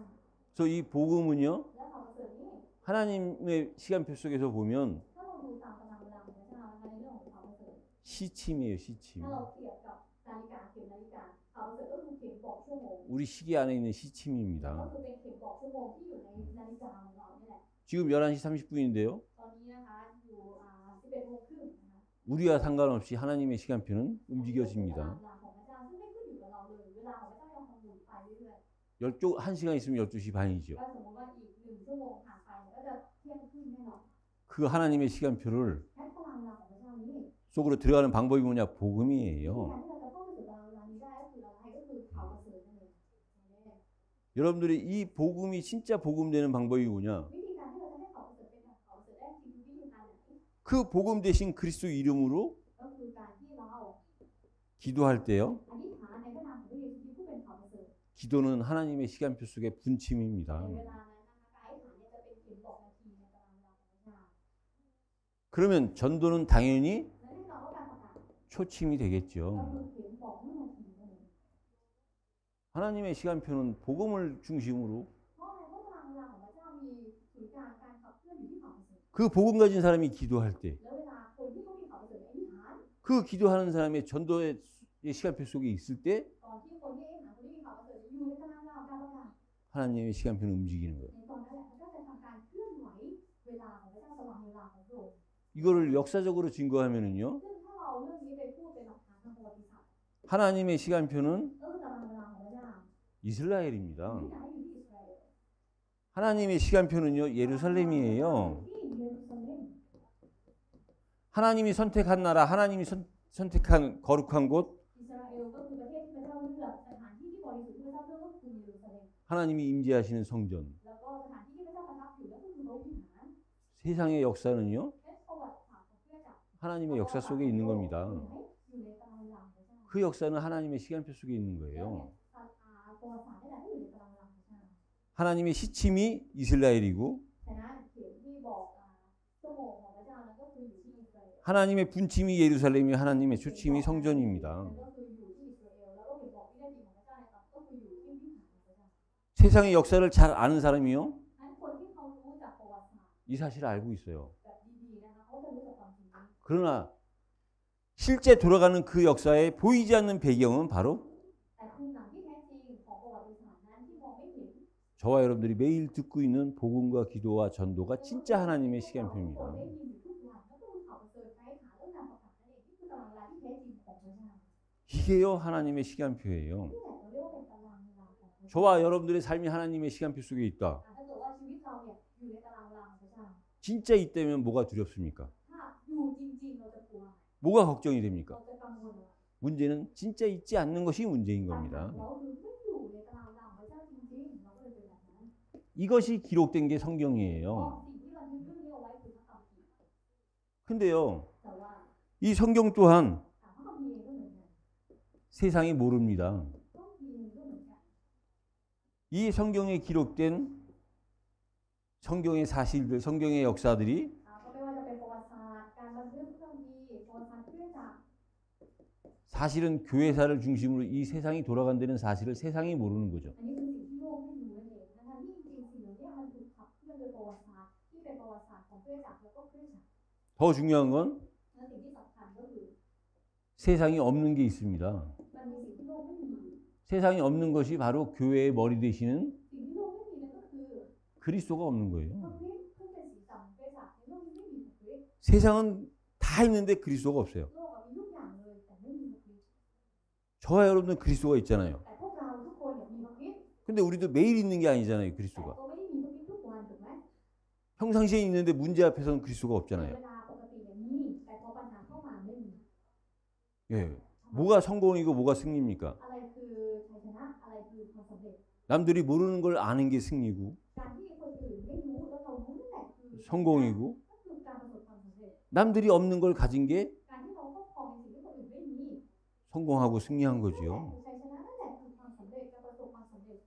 그래서 이 복음은요. และข่าวประเสริฐนี้ 하나님의 시간표 속에서 보면 ถ้าเราดูตามตารางเวลาของพระเจ้านะคะในเรื่องของข่าวประเสริฐ 시침이에요, 시침. ถ้าเราเทียบกับนาฬิกาเข็มนาฬิกาข่าวประเสริฐก็คือเข็มบอกชั่วโมง 우리 시계 안에 있는 ก็ 시침입니다. คือเป็นเข็มบอกชั่วโมงที่อยู่ในนาฬิกาของเรานี่แหละ 지금 11시 30분인데요. ตอนนี้นะคะอยู่11 โมงครึ่งนะคะ 우리와 상관없이 하나님의 시간표는 ตาราง 움직여집니다. เวลาของพระเจ้าซึ่งไม่ขึ้นอยู่กับเราเลยเวลาของพระเจ้ายังคงหมุนไปเรื่อย 1시간 있으면 12시 ๆ 반이죠. ก็สมมติว่าอีก1 ชั่วโมงผ่านไปเนี่ยก็จะเที่ยงครึ่งแน่นอน 그 하나님의 시간표를 และตารางเวลาของพระเจ้านี้ 속으로 들어가는 방법이 뭐냐? วิธี 복음이에요. การที่เราจะเข้าไปสู่ตารางเวลานี้ได้ก็คืออะไรก็คือข่าวประเสริฐนั่นเอง 여러분들이 이 복음이 진짜 복음되는 방법이 뭐냐? วิธีการที่เราจะให้ข่าวประเสริฐเป็นข่าวประเสริฐได้จริงคือวิธีการไหน 그 복음 대신 그리스도 이름으로 ก็คือการที่เรา 기도할 때요. อธิษฐานในพระนามของพระเยซูคริสต์ผู้เป็นข่าวประเสริฐ 기도는 하나님의 시간표 속의 ใน 분침입니다. เวลานั้นนะคะการอธิษฐานเนี่ยจะเป็นเข็มบอกนาทีในตารางเวลาของพระเจ้า 그러면 전도는 당연히 และแน่นอนว่าการประกาศ 초침이 ก็ 되겠죠. คือเข็มบอกวินาทีนั่นเอง 하나님의 시간표는 복음을 중심으로 เพราะอะไรเพราะตารางเวลาของพระเจ้ามีศูนย์กลางการขับเคลื่อนอยู่ที่ข่าวประเสริฐ 그 복음 가진 사람이 기도할 때 แล้วเวลาคนที่เขามีความประเสริฐในอธิษฐาน 그 기도하는 사람의 전도의 시간표 속에 있을 때 ตอนที่คนที่อธิษฐานคนที่มีความประเสริฐอยู่ในตารางเราการประกาศ 하나님의 시간표는 움직이는 거예요. ในตอนนั้นแหละพระเจ้าจะทำการเคลื่อนไหวเวลาของพระเจ้าตารางเวลาของพระองค์ 이거를 역사적으로 증거하면은요. ซึ่งถ้าเราเอาเรื่องนี้ไปพูดเป็นหลักฐานทางประวัติศาสตร์ 하나님의 시간표는 ก็คือตารางเวลาของพระเจ้า 이스라엘입니다. ที่ไหนอยู่ที่อิสราเอล 하나님의 시간표는요. 예루살렘이에요. ที่เยรูซาเล็ม 하나님이 선택한 나라, 하나님이 선택한 거룩한 곳, อิสราเอลก็คือประเทศที่พระเจ้าเลือกสถานที่ที่บริสุทธิ์ที่พระเจ้าเลือกก็คือเยรูซาเล็ม 하나님이 임재하시는 성전. แล้วก็สถานที่ที่พระเจ้าประทับอยู่นั่นก็คือพระวิหาร 세상의 역사는요. และประวัติศาสตร์ของพระเจ้า 하나님의 역사 속에 있는 겁니다. อยู่ในตารางเวลาของพระเจ้า 그 역사는 하나님의 시간표 속에 있는 แล้ว 거예요. ประวัติศาสตร์นี่แหละที่อยู่ในตารางเวลาของพระเจ้า 하나님의 시침이 이스라엘이고 ฉะนั้นเขียนที่บอกชั่วโมงของพระเจ้านั้นก็คืออยู่ที่อิสราเอล 하나님의 분침이 예루살렘이 하나님의 초침이 นั่น 성전입니다. ก็คืออยู่ที่อิสราเอลแล้วก็เขียนบอกวินาทีของพระเจ้าในตอนก็คืออยู่ที่วิหารของพระเจ้า 세상의 역사를 잘 아는 사람이요. นั้นคนที่เขารู้จักประวัติศาสตร์ 이 사실을 알고 있어요. แบบดีๆนะคะเขาจะรู้จักความจริงนี้ 그러나 실제 돌아가는 그 역사에 보이지 않는 배경은 바로 แต่คือหนังที่แท้จริงของประวัติศาสตร์นั้นที่มองไม่เห็น 저와 여러분들이 매일 듣고 있는 복음과 기도와 전도가 진짜 하나님의 คน 시간표입니다. ได้ยินอยู่ทุกวันนั่นก็คือข่าวประเสริฐไร้ขาเรื่องการประกาศนั่นเองที่คือตารางเวลาที่แท้จริงของพระเจ้า 이게요 하나님의 시간표예요. นี่แหละเราเรียกว่าเป็นตารางเวลาของพระเจ้า 저와 여러분들의 삶이 하나님의 시간표 속에 있다. ถ้าเกิดว่าชีวิตเราเนี่ยอยู่ในตารางเวลาของพระเจ้า 진짜 이때면 뭐가 두렵습니까? ถ้าอยู่จริงๆเราจะกลัว 뭐가 걱정이 เรา 됩니까? จะกังวล 문제는 진짜 있지 않는 것이 문제인 ปัญหา 겁니다. เราคือไม่อยู่ในตารางเวลาของพระเจ้าจริงๆเราก็เลยเป็นแบบนั้น 이것이 기록된 게 เพราะ 성경이에요. สิ่งที่บันทึกเรื่องนี้เอาไว้คือพระคัมภีร์ 근데요 แต่ว่า 이 성경 또한 พระคัมภีร์เองก็เหมือนกัน 세상이 모릅니다. พระคัมภีร์เองก็เหมือนกัน 이 성경에 기록된 성경의 사실들, 성경의 역사들이 ก็ไม่ว่าจะเป็นประวัติศาสตร์การบันทึกพระคัมภีร์ประวัติศาสตร์คริสตจักร 사실은 교회사를 중심으로 이 세상이 돌아간다는 사실을 세상이 모르는 거죠. อันนี้คือสิ่งที่โลกไม่รู้นั่นเองนะคะที่จริงๆสิ่งเหล่านี้มันถูกขับเคลื่อนโดยประวัติศาสตร์ที่เป็นประวัติศาสตร์ของคริสตจักรแล้วก็คริสตจักร 더 중요한 건 และสิ่งที่สำคัญก็คือ 세상이 없는 게 있습니다. มันมีสิ่งที่โลกไม่มี 세상이 없는 것이 바로 교회의 머리 되시는 สิ่งที่โลกไม่มีนั่นก็คือ 그리스도가 없는 พระ 거예요. คริสต์ซึ่งเป็นศีรษะของคริสตจักรในโลกนี้ไม่มีพระคริสต์ 세상은 다 있는데 그리스도가 없어요. โลกมีทุกอย่างเลยแต่ไม่มีพระคริสต์ 저와 여러분은 그리스도가 있잖아요. แต่พวกเราทุกคนเนี่ยมีพระคริสต์ 근데 우리도 매일 있는 게 아니잖아요. แต่ 그리스도가. ก็ไม่ได้มีพระคริสต์ทุกวันถูกไหม 평상시에 있는데 문제 앞에서는 그리스도가 เว 없잖아요. ลาปกติเนี่ยมีแต่พอปัญหาเข้ามาไม่มี 예. 뭐가 성공이고 뭐가 승리입니까? อะไรคือชัยชนะอะไรคือความสำเร็จ 남들이 모르는 걸 아는 게 승리고 การที่คนอื่นไม่รู้แล้วเรารู้นั่นแหละคือ 성공이고 ก็คือการประสบความสำเร็จ 남들이 없는 걸 가진 게 การที่เราครอบครองในสิ่งที่คนอื่นไม่มี 성공하고 승리한 นั่นแหละ 거지요. คือชัยชนะนั่นแหละคือความสำเร็จการประสบความสำเร็จ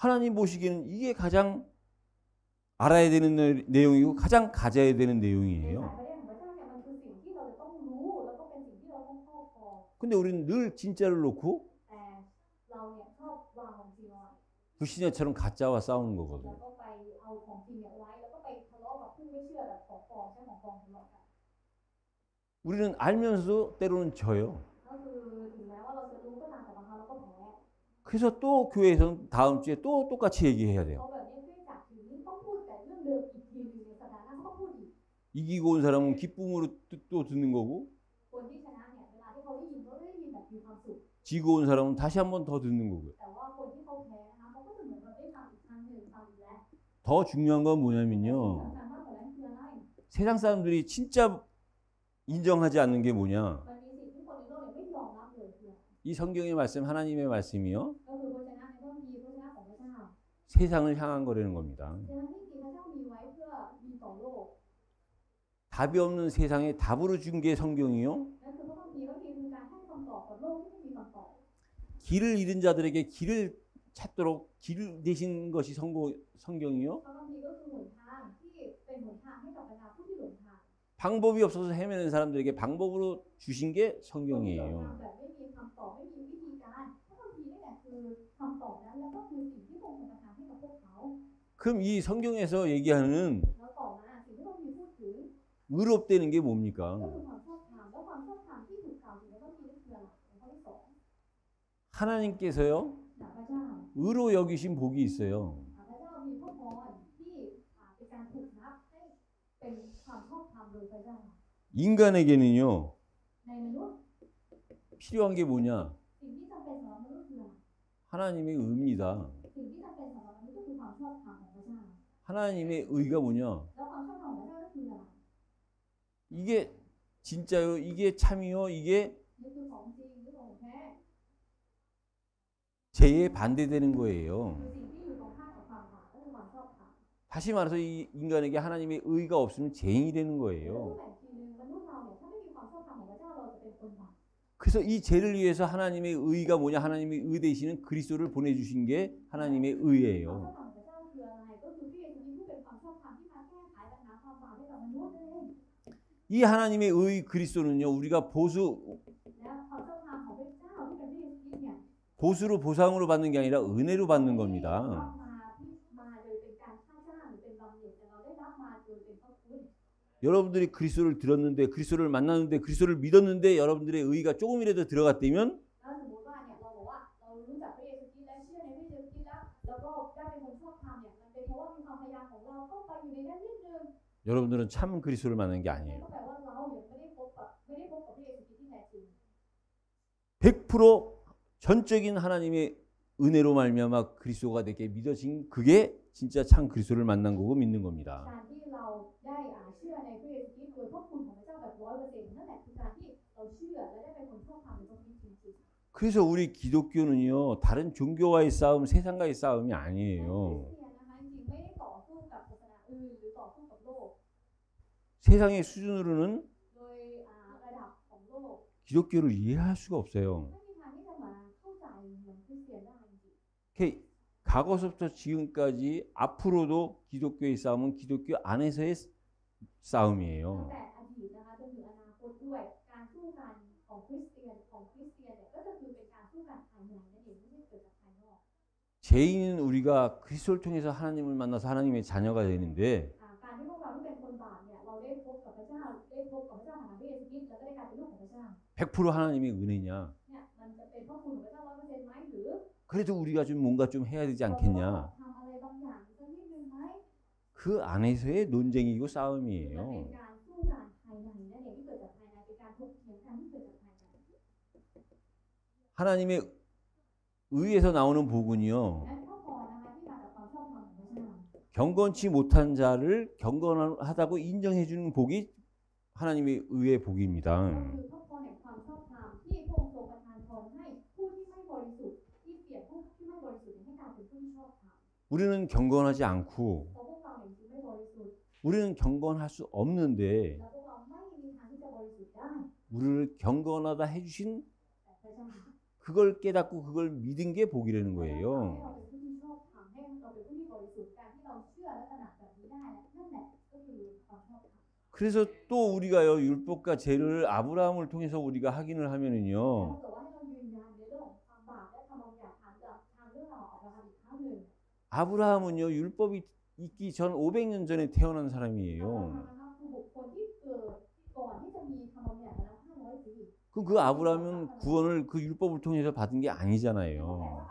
하나님 보시기에는 이게 가장 알아야 되는 내용이고 가장 가져야 되는 ใน 내용이에요. สายประเด็นของพระเจ้าเนี่ยมันคือสิ่งที่เราจะต้องรู้แล้วก็เป็นสิ่งที่เราต้องครอบครอง 근데 우리는 늘 진짜를 놓고 แต่เราเนี่ยชอบวางของจริงเอาไว้ 불신자처럼 가짜와 싸우는 แล้ว 거거든요. ก็ไปเอาของจริงเนี่ยไว้แล้วก็ไปทะเลาะกับผู้ไม่เชื่อแบบของปลอมใช้ของปลอมทะเลาะกัน 우리는 알면서도 때로는 져요. ก็คือถึงแม้ว่าเราจะรู้ก็ตามแต่บางครั้งเราก็แพ้ 그래서 또 교회에서는 다음 주에 또 똑같이 얘기해야 เพ 돼요. ราะแบบนี้เนื่องจากถึงต้องพูดแต่เรื่องเดิมอีกทีหนึงในสัปดาห์หน้าเขาก็พูดอีก 이기고 온 사람은 기쁨으로 또 듣는 거고 คนที่ชนะเนี่ยเวลาที่เขาได้ยินเขาได้ยินแบบมีความสุข 지고 온 사람은 다시 한 번 더 듣는 거고요. แต่ว่าคนที่เขาแพ้นะคะเขาก็จะเหมือนแบบได้ฟังอีกครั้งหนึ่งฟังอีกแล้ว 더 중요한 건 สิ่ง 뭐냐면요. สำคัญมากกว่านั้นคืออะไร 세상 사람들이 진짜 인정하지 않는 게 뭐냐. มันมีสิ่งที่คนในโลกเนี่ยไม่ยอมรับเลยคือ 이 성경의 말씀, 하나님의 말씀이요. ก็คือพระชนะในพระคัมภีร์พระชนะของพระเจ้า 세상을 향한 거라는 겁니다. ชนะที่จริงพระเจ้ามีไว้เพื่อมีต่อโลก 답이 없는 세상에 답으로 준 게 성경이요. นั่นคือพระคัมภีร์คือการให้คำตอบกับโลกที่ไม่มีคำตอบ 길을 잃은 자들에게 길을 찾도록 길 되신 것이 성경이요. พระคัมภีร์ก็คือหนทางที่เป็นหนทางให้กับบรรดาผู้ที่หลงทาง 방법이 없어서 헤매는 사람들에게 방법으로 주신 게 คนที่หลงทาง 성경이에요. แบบไม่มีคำตอบไม่มีวิธีการพระคัมภีร์นี่แหละคือคำตอบนั้นแล้วก็คือสิ่งที่พระองค์ทรงประทานให้กับพวกเขา 그럼 이 성경에서 얘기하는 แล้วต่อมาสิ่งที่พระคัมภีร์พูดถึง 의롭다는 게 ก็ 뭡니까? คือความชอบธรรมแล้วความชอบธรรมที่ถูกกล่าวถึงในพระคัมภีร์นั่นคืออะไรในข้อที่สอง 하나님께서요 พระเจ้า 의로 여기신 복이 있어요. พระเจ้ามีพระพรที่เป็นการถูกนับให้เป็นความชอบธรรมโดยพระเจ้า 인간에게는요 ในมนุษย์ 필요한 게 뭐냐? สิ่งที่จำเป็นสำหรับมนุษย์คืออะไร 하나님의 의입니다. สิ่งที่จำเป็นสำหรับมนุษย์ก็คือความชอบธรรมของพระเจ้า 하나님의 의가 뭐냐? แล้วความชอบธรรมของพระเจ้าก็คืออะไร 이게 진짜요? 이게 참이요? 이게 นี่คือของจริงหรือของแท้ 죄에 반대되는 คือ 거예요. สิ่งที่อยู่ตรงข้ามกับความบาปก็คือความชอบธรรม 다시 말해서 이 인간에게 하나님의 의가 없으면 죄인이 되는 หรือพูด 거예요. แบบทีนึงมนุษย์เราเนี่ยถ้าไม่มีความชอบธรรมของพระเจ้าเราจะเป็นคนบาป 그래서 이 죄를 위해서 하나님의 의가 뭐냐? 하나님의 의 되시는 그리스도를 보내주신 게 하나님의 ความชอบ 의예요. ธรรมของพระเจ้าคืออะไรก็คือพระเยซูคริสต์ผู้เป็นความชอบธรรมที่มาแก้ไขปัญหาความบาปให้กับมนุษย์นั่นเอง 이 하나님의 의 그리스도는요, 우리가 보수 และความชอบธรรมของพระเจ้าที่เป็นพระเยซูคริสต์เนี่ย 보수로 보상으로 받는 게 아니라 은혜로 받는 เรา 겁니다. มาโดยเป็นการค่าจ้างหรือเป็นบำเหน็จแต่เราได้รับมาโดยเป็นพระคุณ 여러분들이 그리스도를 들었는데, 그리스도를 만났는데, 그리스도를 믿었는데 여러분들의 의가 조금이라도 들어갔다면 แล้วสมมติว่าเนี่ยเราบอกว่าเรารู้จักพระเยซูคริสต์และเชื่อในพระเยซูคริสต์แล้วก็ได้เป็นคนชอบธรรมเนี่ยมันเป็นเพราะว่ามีความพยายามของเราเข้าไปอยู่ในนั้นนิดนึง 여러분들은 참 그리스도를 만난 게 ก็ 아니에요. แปลว่าเรายังไม่ได้พบกับพระเยซูคริสต์ที่แท้จริง 100% 전적인 하나님의 은혜로 말미암아 그리스도가 되게 믿어진 그게 진짜 참 그리스도를 만난 거고 믿는 겁니다. การที่เราได้เชื่อในพระเยซูคริสต์โดยพระคุณของพระเจ้าแบบ 100% นั่นแหละคือการที่เราเชื่อและได้เป็นคนชอบธรรมในพระคริสต์จริง 그래서 우리 기독교는요, 다른 종교와의 싸움, 세상과의 싸움이 ๆ 아니에요. นะคะจริงๆไม่ได้ต่อสู้กับศาสนาอื่นหรือต่อสู้กับโลก 세상의 수준으로는 โดยระดับของโลก 기독교를 이해할 수가 없어요. ไม่มีทางที่จะมาเข้าใจเหมือนคริสเตียนได้จริง 이렇게 과거서부터 지금까지 앞으로도 기독교의 싸움은 기독교 안에서의 ๆ 싸움이에요. ตั้งแต่อดีตนะคะจนถึงอนาคตด้วยการสู้กันของคริสเตียนเนี่ยก็จะคือเป็นการสู้กันภายในนั่นเองไม่ใช่เกิดจากภายนอก 죄인은 우리가 그리스도를 통해서 하나님을 만나서 하나님의 자녀가 되는데 การที่พวกเราที่เป็นคนบาปเนี่ยเราได้พบกับพระเจ้าได้พบกับพระเจ้าผ่านทางพระเยซูคริสต์แล้วก็ได้กลายเป็นลูกของพระเจ้า 100% 하나님의 은혜냐? เนี่ยมันจะเป็นพระคุณของพระเจ้า 100% ไหมหรือ 그래도 우리가 좀 뭔가 좀 해야 되지 เรา 않겠냐? ทำอะไรบางอย่างสักนิดนึงไหม 그 안에서의 논쟁이고 มันเป็น 싸움이에요. การสู้กันภายในนั่นเองที่เกิดจากภายในเป็นการถกเถียงกันที่เกิดจากภายใน 하나님의 의에서 나오는 복은요. และพระพรนะคะที่มาจากความชอบธรรมของพระเจ้า 경건치 못한 자를 경건하다고 인정해 주는 복이 하나님의 의의 ก็ 복입니다. คือพระพรแห่งความชอบธรรมที่พระองค์ทรงประทานพรให้ผู้ที่ไม่บริสุทธิ์ที่เปลี่ยนผู้ที่ไม่บริสุทธิ์ให้กลายเป็นผู้ที่ชอบธรรม 우리는 경건하지 않고 เพราะพวกเราเองจึงไม่บริสุทธิ์ 우리는 경건할 수 없는데 และพวกเราไม่มีทางที่จะบริสุทธิ์ได้ 우리를 경건하다 해주신 แต่พระเจ้า 그걸 깨닫고 그걸 믿은 게 복이라는 ให้ 거예요. เราเป็นผู้ที่ชอบธรรมให้เราเป็นผู้ที่บริสุทธิ์การที่เราเชื่อและตระหนักแบบนี้ได้นั่นแหละก็คือความชอบธรรม 그래서 또 우리가요 율법과 죄를 아브라함을 통해서 우리가 확인을 แล้ว 하면은요 ถ้าเกิดว่าให้เรายืนยันในเรื่องของความบาปและทำบางอย่างผ่านจากทางเรื่องราวของอับราฮัมอีกครั้งหนึ่ง 아브라함은요 율법이 있기 전 500년 전에 태어난 อับราฮัม 사람이에요. นะคะคือบุคคลที่เกิดก่อนที่จะมีทำบางอย่างแล้ว500 ปี 그럼 그 아브라함은 구원을 그 율법을 통해서 받은 게 แต่ว่า 아니잖아요.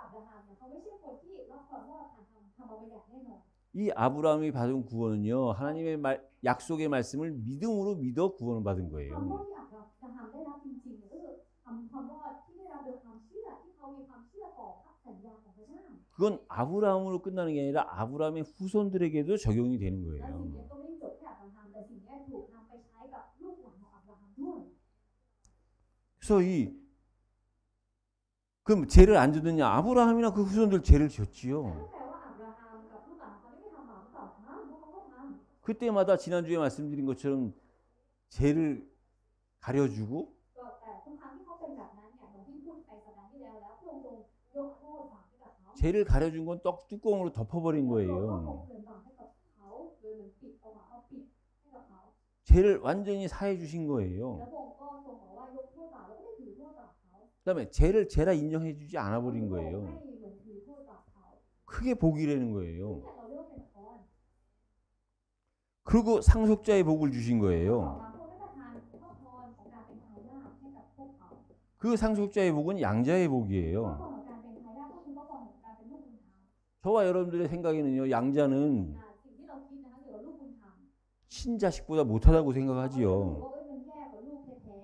อับราฮัมเนี่ยเขาไม่ใช่คนที่รับความรอดผ่านทำบางอย่างแน่นอน 이 아브라함이 받은 구원은요 하나님의 약속의 말씀을 믿음으로 믿어 구원을 받은 ความรอ 거예요. ดที่อับราฮัมได้รับจริงๆเนี่ยก็คือความรอดที่ได้รับโดยความเชื่อที่เขามีความเชื่อต่อพระสัญญาของพระเจ้า 그건 아브라함으로 끝나는 게 아니라 아브라함의 후손들에게도 적용이 되는 และ 거예요. สิ่งนี้ก็ไม่ได้จบแค่อับราฮัมแต่สิ่งนี้ถูกนำไปใช้กับลูกหลานของอับราฮัมด้วย 그래서 그럼 죄를 안 졌느냐? 아브라함이나 그 후손들 죄를 졌지요. นั่นแปลว่าอับราฮัมกับลูกหลานเขาไม่ได้ทำบาปหรือเปล่าพวกเขาก็ทำ 그때마다 지난주에 말씀드린 것처럼 죄를 가려주고 ก็แต่ทุกครั้งที่เขาเป็นแบบนั้นเนี่ยอย่างที่พูดไปสัปดาห์ที่แล้วพระองค์ทรงยกโทษบาปให้กับเขา 죄를 가려준 건 떡 뚜껑으로 덮어버린 แล้วพระองค์ 거예요. ก็เกินบาปให้กับเขาโดยเหมือนปิดเอาปิดให้กับเขา 죄를 완전히 사해 주신 แล้ว 거예요. พระองค์ก็ทรงบอกว่ายกโทษบาปแล้วก็ไม่ถือโทษบาปเขา 그다음에 죄를 죄라 인정해 주지 않아 พระ 버린 องค์ไม่ 거예요. เหมือนถือโทษบาปเขา 그게 복이라는 ซึ่ง 거예요. เนี่ยเราเรียกว่าเป็นพร 그리고 상속자의 복을 주신 ต่อ 거예요. มาพวกได้ประทานพระพรของการเป็นทายาทให้กับพวกเขา 그 상속자의 복은 양자의 พระพร 복이에요. ของการเป็นทายาทก็คือพระพรของการเป็นลูกบุญธรรม 저와 여러분들의 생각에는요, 양자는 สิ่งที่เราคิดนะคะเกี่ยวกับลูกบุญธรรม 친자식보다 못하다고 เราก็รู้ 생각하지요. ว่ามันแย่กว่าลูกแท้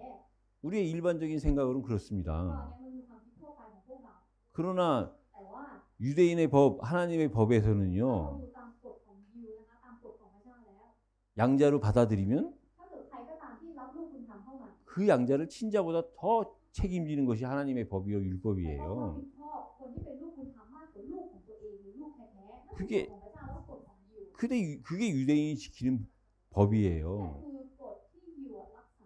우리의 일반적인 생각으로는 ๆตอน 그렇습니다. นี้มันมีความคิดทั่วไปของพวกเรา 그러나 แต่ว่า 유대인의 법, 하나님의 เรา 법에서는요, ดูตามกฎของยิวนะคะตามกฎของพระเจ้าแล้ว 양자로 받아들이면 ถ้าเกิดใครก็ตามที่รับลูกบุญธรรมเข้ามา 그 양자를 친자보다 더 책임지는 것이 하나님의 법이요 แต่ต้องรับ 율법이에요. ผิดชอบคนที่เป็นลูกบุญธรรมมากกว่าลูกของตัวเองหรือลูกแท้ๆนั่นคือ 그게 กฎของพระเจ้าและกฎของยิว 근데 그게 유대인이 지키는 แต่ 법이에요. คือกฎที่ยิวรักษา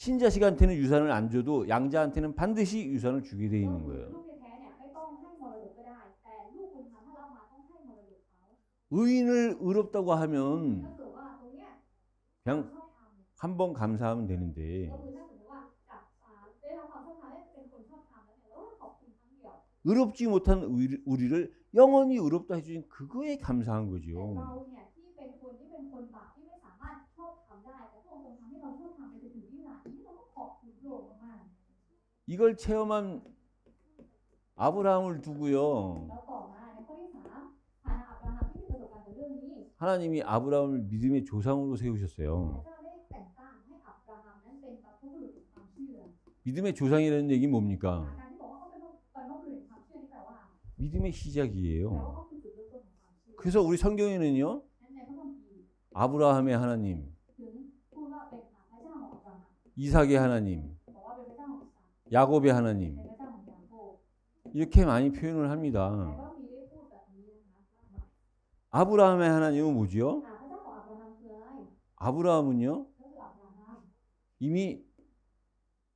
친자식한테는 유산을 안 줘도 양자한테는 반드시 유산을 주게 돼 ก็ 있는 คือ 거예요. ลูกแท้ๆเนี่ยไม่ต้องให้มรดกก็ได้ แต่ลูกบุญธรรมถ้ารับมาต้องให้มรดกเขา 의인을 의롭다고 ถ้า 하면 เกิดว่าตรงเนี้ย 그냥 ชอบธรรม 한 번 감사하면 되는데 ก็คือถ้าสมมติว่าจากได้รับความชอบธรรมและเป็นคนชอบธรรมแล้วเนี่ยแล้วขอบคุณครั้งเดียว 의롭지 못한 우리를 영원히 의롭다 해주신 그거에 감사한 แต่ 거죠. เราเนี่ยที่เป็นคนบาปที่ไม่สามารถชอบธรรมได้แต่พระองค์ทรงทำให้เราชอบธรรมไปจนถึงที่ไหนนี่เราก็ขอบคุณพระองค์มาก 이걸 체험한 아브라함을 두고요. ๆแล้วต่อมาในข้อที่สามฐานะอับราฮัมที่มีประสบการณ์กับเรื่องนี้ 하나님이 아브라함을 믿음의 조상으로 พระ 세우셨어요. เจ้าได้แต่งตั้งให้อับราฮัมนั้นเป็นบรรพบุรุษแห่งความเชื่อ 믿음의 조상이라는 얘기는 뭡니까? การที่บอกว่าเขาเป็นบรรพบุรุษแห่งความเชื่อนี่แปลว่า 믿음의 แปลว่า 시작이에요. เขาคือจุดเริ่มต้นของความเชื่อ 그래서 우리 성경에는요, นั้นในพระคัมภีร์ 아브라함의 하나님, ถึงพูดว่าเป็นพระเจ้าของอับราฮัม 이삭의 하나님, บอกว่าเป็นพระเจ้าของอิสา 야곱의 เป็น 하나님 พระเจ้าของยาโคบ 이렇게 많이 표현을 แต่ 합니다. ก็มีได้พูดแบบนี้นะคะ 아브라함의 하나님은 뭐지요? พระเจ้าของอับราฮัมคืออะไร 아브라함은요, ก็คืออับราฮัม 이미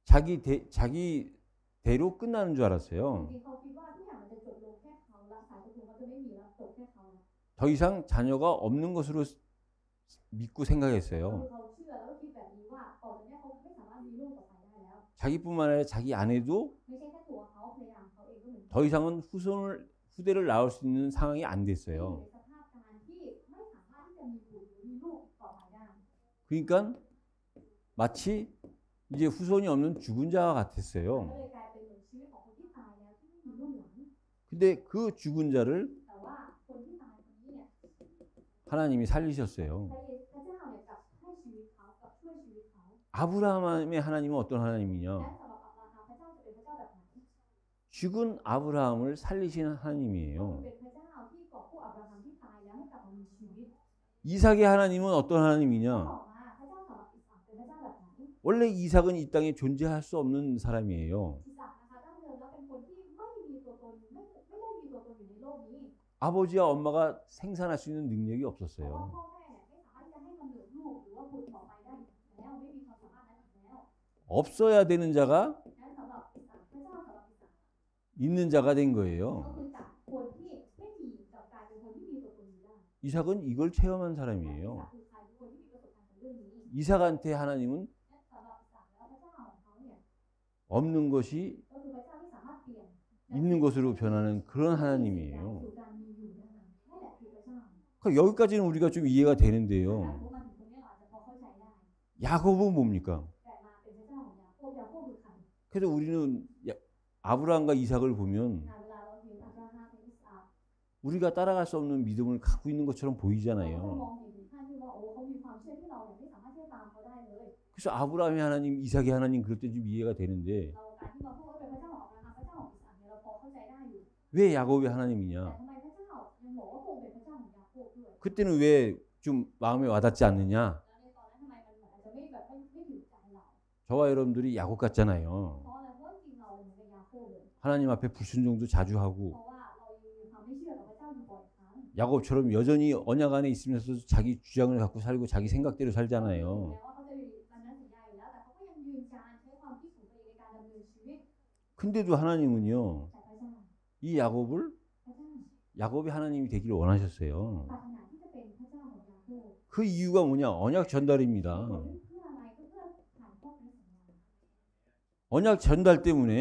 자기 대로 끝나는 줄 จ 알았어요. ริงๆเขาคิดว่าทุกอย่างมันจะจบลงแค่เขาละสายตะกูเขาจะไม่มีแล้วจบแค่เขาละ 더 이상 자녀가 없는 것으로 믿고 ก็คือ 생각했어요. เขาเชื่อแล้วก็คิดแบบนี้ว่าต่อจากนี้เขาไม่สามารถมีลูกต่อไปได้แล้ว 자기뿐만 아니라 자기 아내도 ไม่ใช่แค่ตัวเขาภรรยาของเขาเองก็เหมือนกัน 더 이상은 후대를 낳을 수 있는 상황이 안 ที่อยู่ 됐어요. ในสภาพการที่ไม่สามารถที่จะมีบุตรหรือมีลูกต่อไปได้ 그러니까 마치 이제 후손이 없는 죽은 자와 ก็ 같았어요. เลยกลายเป็นเหมือนชีวิตของคนที่ตายแล้วที่ไม่มีลูกหลาน 근데 그 죽은 자를 แต่ว่าคนที่ตายคนนี้เนี่ย 하나님이 살리셨어요. พระเจ้าเนี่ยกลับให้ชีวิตเขากลับช่วยชีวิตเขา 아브라함의 하나님은 어떤 และ 하나님이냐? สำหรับอับราฮัมพระเจ้าจะเป็นพระเจ้าแบบไหน 죽은 아브라함을 살리시는 ก็คือ 하나님이에요. เป็นพระเจ้าที่กอบกู้อับราฮัมที่ตายแล้วให้กลับมามีชีวิต 이삭의 하나님은 어떤 ต่อ 하나님이냐? มาพระเจ้าสำหรับอิสาเป็นพระเจ้าแบบไหน 원래 이삭은 이 땅에 존재할 수 없는 사람이에요. อิสานะคะดั้งเดิมแล้วเป็นคนที่ไม่มีตัวตนไม่ได้มีตัวตนอยู่ในโลกนี้ 아버지와 엄마가 생산할 수 있는 능력이 เพราะว่า 없었어요. พ่อแม่เนี่ยไม่สามารถที่จะให้กำเนิดลูกหรือว่าบุตรต่อไปได้อีกแล้วไม่มีความสามารถนั้นอีกแล้ว 없어야 되는 자가 นั้นสำหรับอิสาพระเจ้าสำหรับอิสา 있는 자가 된 ก็ 거예요. คือจากคนที่ไม่มีกลับกลายเป็นคนที่มีตัวตนอยู่ได้ 이삭은 이걸 체험한 อิสา 사람이에요. คือใครคือคนที่มีประสบการณ์กับเรื่องนี้ 이삭한테 하나님은 และสำหรับอิสาแล้วพระเจ้าของเขาเนี่ย 없는 것이 ก็คือพระเจ้าที่สามารถเปลี่ยน 있는 것으로 변하는 그런 สู่ 하나님이에요. การมีอยู่ได้นั่นแหละคือพระเจ้า 그러니까 여기까지는 우리가 좀 이해가 แต่ 되는데요. ถ้าสมมติมาถึงตรงนี้เราอาจจะพอเข้าใจได้ 야곱은 뭡니까? แต่มาเป็นพระเจ้าของยาโคบคือใคร 그래서 우리는 아브라함과 이삭을 보면 เวลาเราเห็นอับราฮัมกับอิสา 우리가 따라갈 수 없는 믿음을 갖고 있는 것처럼 เราก็ 보이잖아요. มองเห็นถึงขั้นที่ว่าโอ้เขามีความเชื่อที่เราเนี่ยไม่สามารถที่จะตามเขาได้เลย 그래서 아브라함의 하나님, 이삭의 하나님 그럴 때 좀 이해가 되는데 เราการที่มาพูดว่าเป็นพระเจ้าของอับราฮัมพระเจ้าของอิสาเนี่ยเราพอเข้าใจได้อยู่ 왜 야곱의 แต่ 하나님이냐? ทำไมพระเจ้ายังบอกว่าพระองค์เป็นพระเจ้าของยาโคบด้วย 그때는 왜 좀 마음에 와닿지 않느냐? แล้วในตอนนั้นทำไมมันเหมือนอาจจะไม่แบบไม่ถึงใจเรา 저와 여러분들이 야곱 같잖아요. เพราะอะไรเพราะว่าจริงๆเราเหมือนกับยาโคบเลย 하나님 앞에 불순종도 자주 เพ 하고 ราะว่าเรามีความไม่เชื่อต่อพระเจ้าอยู่บ่อยครั้ง 야곱처럼 여전히 언약 안에 있으면서도 자기 주장을 갖고 살고 자기 생각대로 แม้ 살잖아요. ว่าเขาจะมีมันนั้นสัญญาอยู่แล้วแต่เขาก็ยังยืนการใช้ความคิดของตัวเองในการดำเนินชีวิต 근데도 하나님은요, แต่พระเจ้า 이 야곱을 พระเจ้า 야곱의 하나님이 되기를 원하셨어요. ปรารถนาที่จะเป็นพระเจ้าของยาโคบ 그 이유가 뭐냐? 언약 전달입니다. เพื่ออะไรก็เพื่อถ่ายทอดพระสัญญา 언약 전달 때문에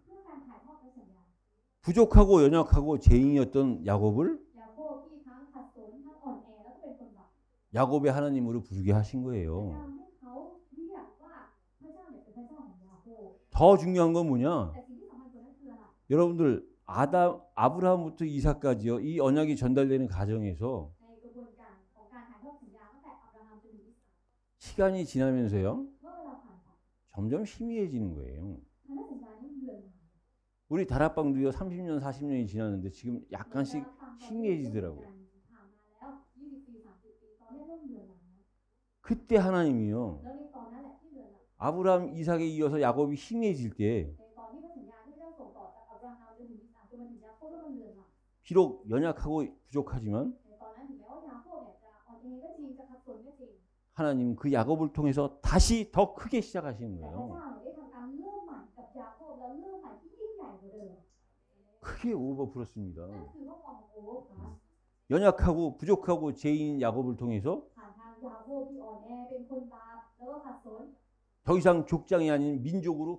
เพื่อการถ่ายทอดพระสัญญา 부족하고 연약하고 죄인이었던 야곱을 ยาโคบที่ทั้งขัดสนทั้งอ่อนแอแล้วก็เป็นคนบาป 야곱의 하나님으로 부르게 하신 พระ 거예요. เจ้าให้เขาเรียกว่าพระเจ้าเนี่ยเป็นพระเจ้าของยาโคบ 더 중요한 건 แต่ 뭐냐? สิ่งที่สำคัญกว่านั้นคืออะไร 여러분들 아브라함부터 이삭까지요. 이 언약이 전달되는 과정에서 ในกระบวนการของการถ่ายทอดสัญญาตั้งแต่อับราฮัมจนถึงอิสราเอล 시간이 지나면서요. เมื่อเวลาผ่านไป 점점 희미해지는 거예요. พันธสัญญานี้เลือนหาย 우리 다락방도요. 30년, 40년이 지났는데 지금 เมื่อ 약간씩 เราฟังตอนนี้ 희미해지더라고요. ผ่านมาแล้ว24 30 ปีตอนนี้เริ่มเลือนหายแล้ว 그때 하나님이요. แล้วในตอนนั้นแหละที่เลือนหาย 아브라함, 이삭에 이어서 야곱이 희미해질 때 ในตอนที่พระสัญญาที่พระเจ้าส่งต่อจากอับราฮัมจนถึงอิสราเอลจนมาถึงยาโคบแล้วมันเลือนหาย 비록 연약하고 부족하지만 ในตอนนั้นถึงแม้ว่ายาโคบเนี่ยจะอ่อนแอก็จริงจะขัดสนก็จริง 하나님 그 야곱을 통해서 다시 더 크게 시작하시는 แต่พระ 거예요. เจ้าเนี่ยได้ทำการเริ่มใหม่กับยาโคบแล้วเริ่มใหม่ที่ยิ่งใหญ่กว่าเดิม 크게 오버풀었습니다. นั่นคือว่าความโอ้โหค่ะ 연약하고 부족하고 죄인 야곱을 통해서 ผ่านทางยาโคบที่อ่อนแอเป็นคนบาปแล้วก็ขัดสน 더 이상 족장이 아닌 민족으로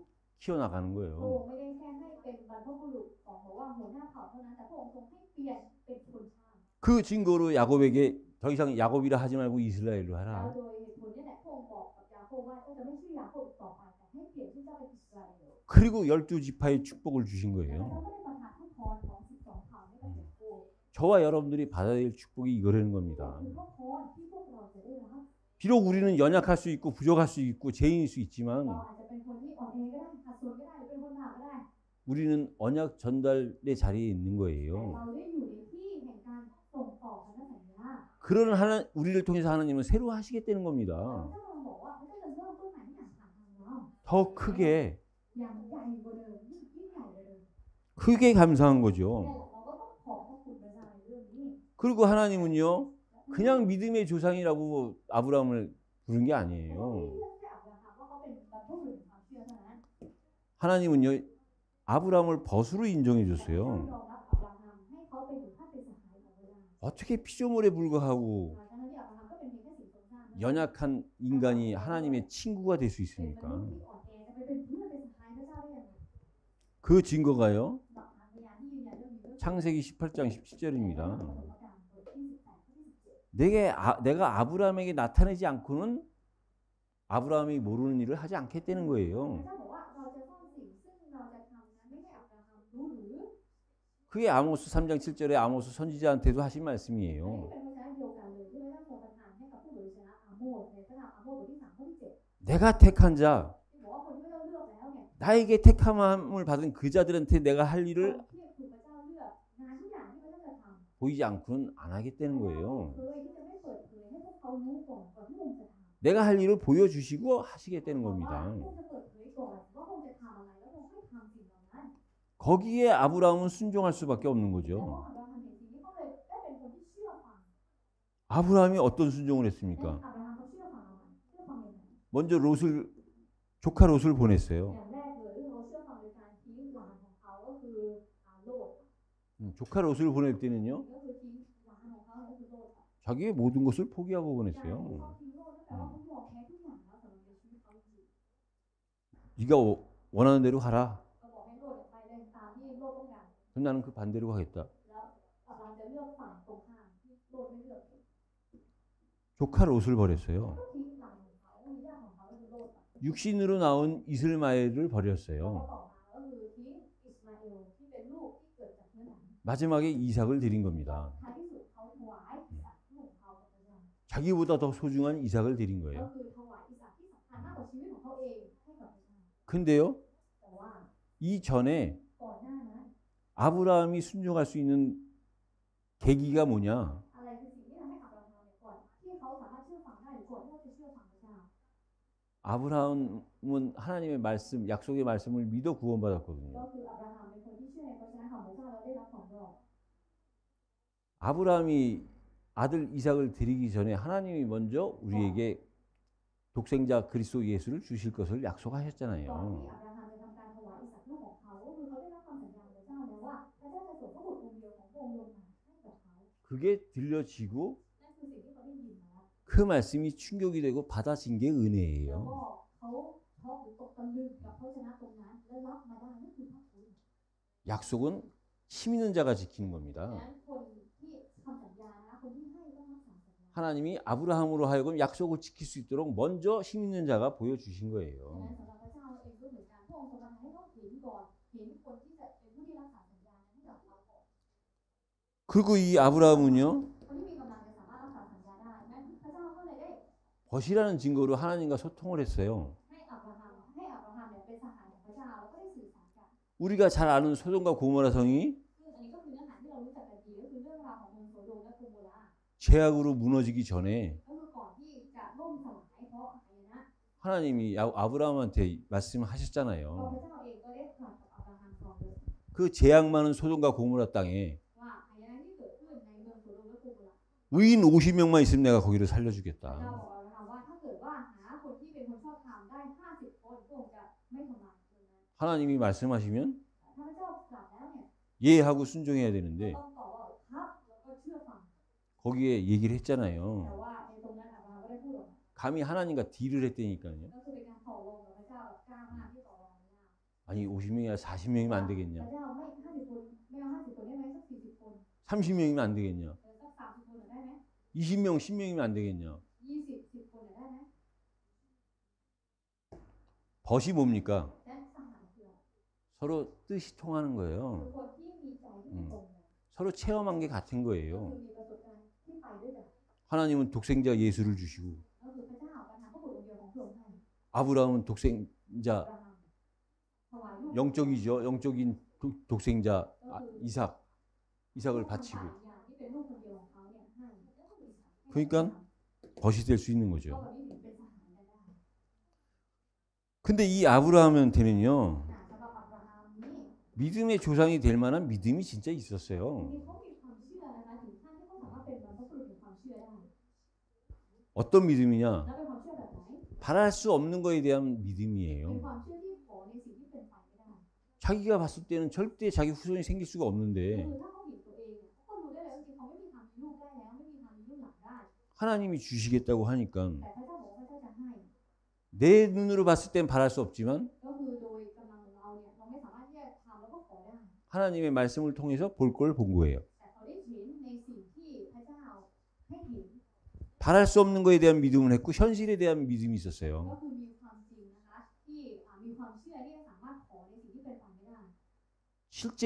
키워나가는 พระอง 거예요. ค์ไม่ได้แค่ให้เป็นบรรพบุรุษของบอกว่าหัวหน้าเผ่าเท่านั้นแต่พระองค์ทรงให้เปลี่ยนเป็นชนชาติ 그 증거로 야곱에게 더 이상 야곱이라 하지 말고 이스라엘로 แล้ว 하라. โดยเหตุผลนี้แหละพระองค์บอกกับยาโคบว่าเจ้าจะไม่ชื่อยาโคบอีกต่อไปแต่ให้เปลี่ยนชื่อเจ้าเป็นอิสราเอล 그리고 12지파의 축복을 주신 แล้ว 거예요. ก็ได้ประทานพระพรของ12เผ่าให้กับยาโคบ 저와 여러분들이 받아야 될 축복이 이거라는 นี่ 겁니다. คือพระพรที่พวกเราจะได้รับ 비록 우리는 연약할 수 있고 부족할 수 있고 죄인일 수 เรา 있지만 อาจจะเป็นคนที่อ่อนแอก็ได้ขัดสนก็ได้หรือเป็นคนบาปก็ได้ 우리는 언약 전달의 자리에 있는 แต่ 거예요. เราได้อยู่ในที่แห่งการส่งต่อพันธสัญญา 그런 우리를 통해서 하나님은 새로 하시겠다는 แล้ว 겁니다. ถ้าเราบอกว่าพระเจ้าจะเริ่มต้นใหม่ที่อย่างผ่านทางเรา 더 크게 อย่างใหญ่กว่าเดิมยิ่งใหญ่กว่าเดิม 크게 감사한 เนี่ย 거죠. เราก็ต้องขอบพระคุณพระเจ้าในเรื่องนี้ 그리고 하나님은요. 그냥 믿음의 조상이라고 아브라함을 부른 게 เพราะว่า 아니에요. ไม่ได้เลือกแค่อับราฮัมว่าเขาเป็นบรรพบุรุษแห่งความเชื่อเท่านั้น 하나님은요. 아브라함을 벗으로 인정해 แต่พระเจ้า 줬어요. ยอมรับอับราฮัมให้เขาเป็นถึงขั้นเป็นสหายของพระเจ้า 어떻게 피조물에 불과하고 ทั้งที่อับราฮัมก็เป็นเพียงแค่สิ่งทรงสร้างนะ 연약한 인간이 하나님의 친구가 될 수 เป็นมนุษย์ 있습니까? ที่อ่อนแอจะไปเป็นเพื่อนเป็นสหายพระเจ้าได้ยังไง 그 증거가요. หลักฐานพยานที่ยืนยันเรื่องนี้ก็คือ 창세기 18장 17절입니다. ปฐมกาลบทที่18ข้อที่17 내가 아브라함에게 나타내지 않고는 아브라함이 모르는 일을 하지 않겠다는 พระ 거예요. เจ้าบอกว่าเราจะซ่อนสิ่งซึ่งเราจะทำนั้นไม่ให้อับราฮัมรู้หรือ 그게 아모스 3장 7절에 아모스 선지자한테도 하신 อันนี้ 말씀이에요. เป็นพระเจ้าเดียวกันเลยที่พระเจ้าทรงประทานให้กับผู้บริสุทธิ์อาโมสในพระธรรมอาโมสบทที่3ข้อที่7 내가 택한 자, ที่บอกว่าคนที่พระเจ้าเลือกแล้วเนี่ย 나에게 택함을 받은 그 자들한테 내가 할 คน 일을 ที่ถูกพระเจ้าเลือกงานทุกอย่างที่พระเจ้าจะทำ 보이지 않고는 안 하겠다는 พระเจ้า 거예요. เคยที่จะไม่เปิดเผยให้พวกเขารู้ก่อนที่พระองค์จะทำ 내가 할 일을 보여주시고 하시겠다는 เพราะว่า 겁니다. พระองค์จะเปิดเผยก่อนว่าพระองค์จะทำอะไรแล้วพระองค์ให้ทำสิ่งเหล่านั้น 거기에 아브라함은 순종할 수밖에 없는 แล้ว 거죠. พออับราฮัมเห็นสิ่งนี้เขาเลยได้เป็นคนที่เชื่อฟัง 아브라함이 어떤 순종을 และ 했습니까? อับราฮัมก็เชื่อฟังอะไรเชื่อฟังยังไง 먼저 조카 롯을 อ 보냈어요. ย่างแรกเลยที่เขาเชื่อฟังโดยการทิ้งหลานของเขาก็คือโลด 조카 롯을 보낼 때는요. ก็คือทิ้งหลานของเขาก็คือโลด 자기의 모든 것을 포기하고 การที่ 보냈어요. เขาทิ้งโลดนั่นแปลว่าเขายอมแพ้ทุกอย่างแล้วสำหรับในชีวิตเขาจริง 네가 원하는 대로 가라. ๆก็บอกให้โลดไปเลยตามที่โลดต้องการ 그럼 나는 그 반대로 가겠다. แล้วอับราฮัมจะเลือกฝั่งตรงข้ามที่โลดไม่เลือก 조카 롯을 버렸어요. ก็ทิ้งหลานของเขาญาติของเขาก็คือโลดไป 육신으로 나온 이스마엘을 แล้วก็ 버렸어요. ต่อมาก็คือทิ้งอิสมาเอลที่เป็นลูกที่เกิดจากเนื้อหนัง 마지막에 이삭을 드린 겁니다. ท้ายที่สุดเขาถวายอิสระลูกของเขากับพระเจ้า 자기보다 더 소중한 이삭을 드린 ก็ 거예요. คือถวายอิสระที่สำคัญมากกว่าชีวิตของเขาเองให้กับพระเจ้า 근데요, แต่ว่า 이전에 ก่อนหน้านั้น 아브라함이 순종할 수 있는 계기가 뭐냐? อะไรคือสิ่งที่ทำให้อับราฮัมเนี่ยก่อนที่เขาสามารถเชื่อฟังได้หรือก่อนที่เขาจะเชื่อฟังพระเจ้า 아브라함은 하나님의 말씀, 약속의 말씀을 믿어 ก็ 구원받았거든요. คืออับราฮัมเป็นคนที่เชื่อในพระชนะของพระเจ้าแล้วได้รับของรอด 아브라함이 아들 이삭을 드리기 전에 하나님이 먼저 우리에게 독생자 그리스도 예수를 주실 것을 ก่อนที่ 약속하셨잖아요. อับราฮัมจะทำการถวายอิสระลูกของเขาก็คือเขาได้รับคำสัญญาของพระเจ้าแล้วว่าพระเจ้าจะส่งพระบุตรองค์เดียวของพระองค์ลงมาให้กับเขา 그게 들려지고 นั่นคือสิ่งที่เขาได้ยินมา 그 말씀이 충격이 되고 받아진 게 แล้ว 은혜예요. ก็เขาช็อกหรือตกตะลึงกับพระชนะตรงนั้นและรับมาได้นั่นคือพระคุณ 약속은 힘 있는 자가 지키는 ดัง 겁니다. นั้นคนที่ทำสัญญานะคนที่ให้ต้องรักษาสัญญา 하나님이 아브라함으로 하여금 약속을 지킬 수 있도록 먼저 힘 있는 자가 보여주신 ดัง 거예요. นั้นสำหรับพระเจ้าเองก็เหมือนกันพระองค์ทรงประทานให้เขาเห็นก่อนเห็นคนที่จะเป็นผู้ที่รักษาสัญญานั้นให้กับเราก่อน 그리고 이 아브라함은요, คนที่มีกำลังจะสามารถรักษาสัญญาได้นั้นพระเจ้าก็เลยได้ 벗이라는 증거로 하나님과 소통을 했어요. ให้อับราฮัมเนี่ยเป็นสหายของพระเจ้าแล้วก็ได้สื่อสารกัน 우리가 잘 아는 소돔과 고모라 성이 ซึ่งอันนี้ก็คือเนื้อหาที่เรารู้จักกันดีก็คือเรื่องราวของเมืองโสโดมและโกโมรา 죄악으로 무너지기 전에 ก็คือก่อนที่จะล่มสลายเพราะหายนะ 하나님이 아브라함한테 เพราะ 말씀하셨잖아요. พระเจ้าเองก็ได้ตรัสกับอับราฮัมก่อนเลย 그 죄악 많은 소돔과 고모라 땅에 ว่าหายนะที่เกิดขึ้นในเมืองโสโดมและโกโมรา 의인 50명만 있으면 내가 거기를 พระเจ้า 살려주겠다. บอกอับราฮัมว่าถ้าเกิดว่าหาคนที่เป็นคนชอบธรรมได้50 คนพระองค์จะไม่ทำลายคนนั้น 하나님이 말씀하시면 ถ้าพระเจ้าตรัสแล้วเนี่ย 예 하고 순종해야 되는데 ต้องตอบว่าครับแล้วก็เชื่อฟัง 거기에 얘기를 แต่ 했잖아요. ว่าในตรงนั้นอับราฮัมก็ได้พูดออกมา 감히 하나님과 딜을 했다니까요. ก็คือเป็นการต่อรองกับพระเจ้าแบบกล้ามากที่ต่อรองไม่ได้ 아니 50명이나 40명이면 안 พระ 되겠냐? เจ้าไม่50 คนไม่เอา50 คนได้ไหมสัก40 คน 30명이면 안 되겠냐? สัก30 คนได้ไหม 20명, 10명이면 안 되겠냐? 20 10 คนได้ไหม 벗이 뭡니까? และสหายคือ 서로 뜻이 통하는 คือ 거예요. คนที่มีใจที่ตรงกัน 서로 체험한 게 같은 ก็ 거예요. คือมีประสบการณ์ที่ไปด้วยกัน 하나님은 독생자 예수를 주시고 ก็คือพระเจ้าประทานพระบุตรองค์เดียวของพระองค์ให้ 아브라함은 อับ 독생자 ราฮัมถวายลูก 영적이죠. 영적인 독생자 ก็คือ 이삭을 ทำ 바치고 ฝ่ายวิญญาณที่เป็นลูกคนเดียวของเขาเนี่ยให้แล้วก็บริจาคให้ 그러니까 벗이 될 수 있는 ก็ 거죠. แบบนี้ถึงเป็นสหายกันได้ 근데 이 아브라함한테는요, สำหรับอับราฮัมนี่ 믿음의 조상이 될 만한 믿음이 진짜 ที 있었어요. นี้เขามีความเชื่อนะคะถึงขั้นที่เขาสามารถเป็นบรรพบุรุษแห่งความเชื่อได้ 어떤 믿음이냐? แล้วเป็นความเชื่อแบบไหน 바랄 수 없는 거에 대한 เป็น 믿음이에요. ความเชื่อที่ขอในสิ่งที่เป็นไปไม่ได้ 자기가 봤을 때는 절대 자기 후손이 생길 수가 ก็ 없는데 คือถ้าเขาเห็นตัวเองเนี่ยเขาก็รู้ได้เลยว่าจริงๆเขาไม่มีทางมีลูกได้แล้วไม่มีทางมีลูกหลานได้ 하나님이 주시겠다고 하니까 แต่พระเจ้าบอกว่าพระเจ้าจะให้ 내 눈으로 봤을 땐 바랄 수 없지만 ก็คือโดยกำลังของเราเนี่ยเราไม่สามารถที่จะทำแล้วก็ขอได้ 하나님의 말씀을 통해서 볼 걸 본 거예요. แต่เขาได้เห็นในสิ่งที่พระเจ้าให้เห็น 바랄 수 없는 거에 대한 믿음을 했고 현실에 대한 믿음이 ก็ 있었어요. คือมีความจริงนะคะที่มีความเชื่อที่จะสามารถขอในสิ่งที่เป็นไปไม่ได้ 실제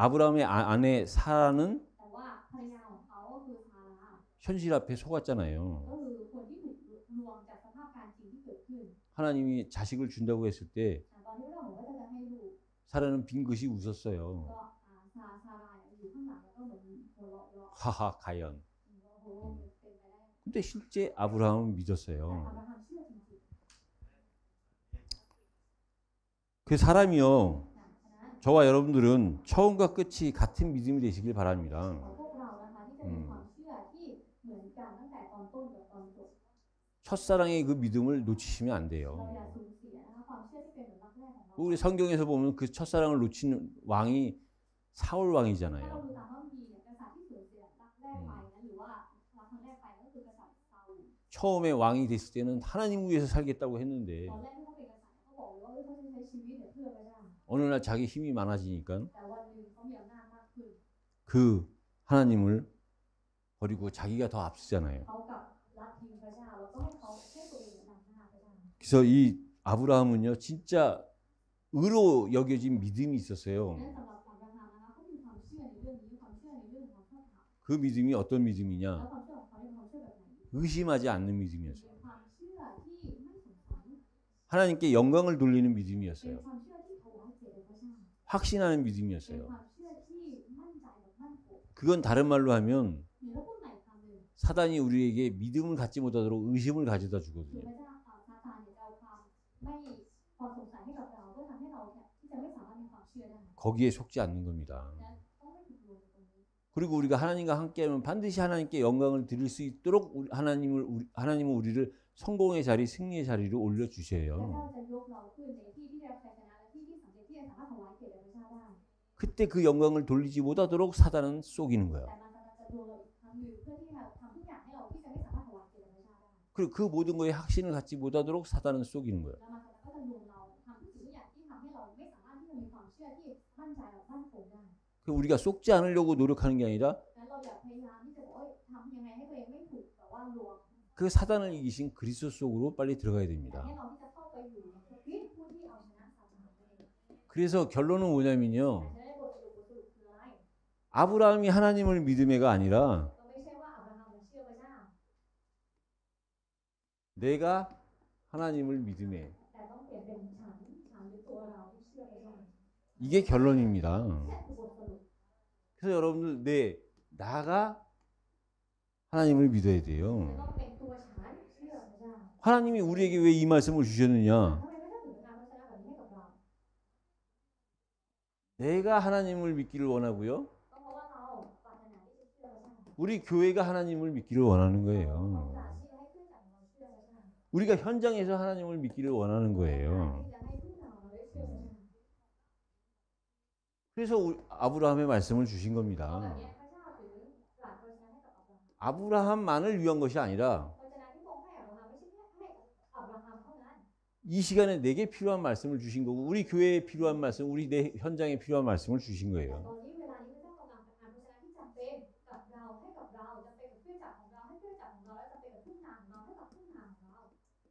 아브라함의 아내 사라는 แต่ว่าภรรยาของเขาก็คือซารา 현실 앞에 속았잖아요. ก็คือคนที่ถูกลวงจากสภาพการจริงที่เกิดขึ้น 하나님이 자식을 준다고 했을 때 ตอนที่เราบอกว่าจะให้ลูก 사라는 빙긋이 웃었어요. ก็ซาราอยู่ข้างหลังแล้วก็เหมือนหัวเราะเยาะ 하하 과연. โอ้โหเป็นไปได้ 근데 실제 아브라함은 แต่ 믿었어요. อับราฮัมเชื่อจริง 그 사람이요. ๆนะฉะนั้น 저와 여러분들은 처음과 끝이 같은 믿음이 되시길 ขอ 바랍니다. พวกเรานะคะที่จะมีความเชื่อที่เหมือนกันตั้งแต่ตอนต้นกับตอนจบ 첫사랑의 그 믿음을 놓치시면 안 เรา 돼요. อย่าสูญเสียนะคะความเชื่อที่เป็นเหมือนรักแรกของเรา 우리 성경에서 보면 그 첫사랑을 놓친 왕이 사울 ถ้าเรา 왕이잖아요. ดูตามพระคัมภีร์เนี่ยกษัตริย์ที่สูญเสียรักแรกไปนั้นหรือว่ารักครั้งแรกไปนั่นก็คือกษัตริย์ซาอูล 처음에 왕이 됐을 때는 하나님 위해서 살겠다고 했는데 ตอนแรกที่เขาเป็นกษัตริย์เขาบอกเลยว่าเขาจะใช้ชีวิตเนี่ยเพื่อพระเจ้า 어느 날 자기 힘이 많아지니까 แต่วันหนึ่งเขามีอำนาจมากขึ้น 그 하나님을 버리고 자기가 더 앞서잖아요. เขากลับละทิ้งพระเจ้าแล้วก็ให้เขาให้ตัวเองนำหน้าพระเจ้า 그래서 이 아브라함은요, 진짜 의로 여겨진 믿음이 있었어요. นั้นสำหรับอับราฮัมนะคะเขามีความเชื่อในเรื่องนี้ความเชื่อในเรื่องของชอบธรรม 그 믿음이 어떤 แล้ว 믿음이냐? ความเชื่อของเขาเป็นความเชื่อแบบไหน 의심하지 않는 เป็น 믿음이었어요. ความเชื่อที่ไม่สงสัย 하나님께 영광을 돌리는 เป็น 믿음이었어요. ความเชื่อที่ถวายเกียรติแด่พระเจ้า 확신하는 เป็น 믿음이었어요. ความเชื่อที่มั่นใจแบบมั่นคง 그건 다른 말로 하면 หรือถ้าพูดใหม่อีกคำหนึ่ง 사단이 우리에게 믿음을 갖지 못하도록 의심을 가져다 คือ 주거든요. พระเจ้าซาตานเนี่ยจะเอาความไม่พอสงสัยให้กับเราเพื่อทำให้เราเนี่ยที่จะไม่สามารถมีความเชื่อได้ 거기에 속지 않는 겁니다. และต้องไม่ถูกลวงตรงนี้ 그리고 우리가 하나님과 함께하면 반드시 하나님께 영광을 드릴 수 있도록 하나님은 우리를 성공의 자리, 승리의 자리로 พระ 올려주셔요. เจ้าจะยกเราขึ้นในที่ที่ได้รับชัยชนะและที่ที่สำเร็จที่จะสามารถถวายเกียรติแด่พระเจ้าได้ 그때 그 영광을 돌리지 못하도록 사단은 속이는 거예요. แต่มันจะลวงเราอีกครั้งหนึ่งเพื่อที่จะทำทุกอย่างให้เราที่จะไม่สามารถถวายเกียรติแด่พระเจ้าได้ 그리고 그 모든 거에 확신을 갖지 못하도록 사단은 속이는 거예요. แล้วมันก็จะลวงเราทำทุกสิ่งทุกอย่างที่ทำให้เราไม่สามารถที่จะมีความเชื่อที่มั่นใจแบบมั่นคงได้ 그 우리가 속지 않으려고 노력하는 게 아니라 งั้นเราอย่าพยายามที่จะบอกว่าทำยังไงให้ตัวเองไม่ถูก 그 사단을 이기신 그리스도 속으로 빨리 들어가야 แต่ 됩니다. แน่นอนที่จะเข้าไปอยู่ในคริสต์ผู้ที่เอาชนะซาตานนั่นเอง 그래서 결론은 뭐냐면요. ฉะนั้นบทสรุปคืออะไร 아브라함이 하나님을 믿음에가 아니라 ก็ไม่ใช่ว่าอับราฮัมเชื่อพระเจ้า 내가 하나님을 믿음에. แต่ต้องเปลี่ยนเป็นฉันหรือตัวเราที่เชื่อพระเจ้า 이게 결론입니다. นี่คือบทสรุป 그래서 여러분들 나가 하나님을 믿어야 จะ 돼요. ต้องเป็นตัวฉันเชื่อพระเจ้า 하나님이 우리에게 왜 이 말씀을 주셨느냐? ทำไมพระเจ้าถึงประทานพระชนะแบบนี้ให้กับเรา 내가 하나님을 믿기를 원하고요. ก็เพราะว่าเราปรารถนาที่จะเชื่อพระเจ้า 우리 교회가 하나님을 믿기를 원하는 เรา 거예요. ปรารถนาที่จะให้ขึ้นจากเราเชื่อพระเจ้า 우리가 현장에서 하나님을 믿기를 원하는 ที่ 거예요. จะให้ผู้นำเราได้เชื่อพระเจ้า 그래서 아브라함의 말씀을 주신 เพราะแบบ 겁니다. นี้พระเจ้าถึงตรัสพระชนะให้กับอับราฮัม 아브라함만을 위한 것이 아니라 พระชนะที่พระองค์ให้อับราฮัมไม่ใช่แค่ให้อับราฮัมเท่านั้น 이 시간에 내게 필요한 말씀을 주신 거고 우리 교회에 필요한 말씀, 우리 내 현장에 필요한 말씀을 주신 แต่ 거예요. ตอนนี้เวลานี้พระเจ้ากำลังประทานพระชนะที่จำเป็นกับเราให้กับเราจำเป็นกับเครื่องจักรของเราให้เครื่องจักรของเราและจำเป็นกับผู้นำของเราให้กับผู้นำของเรา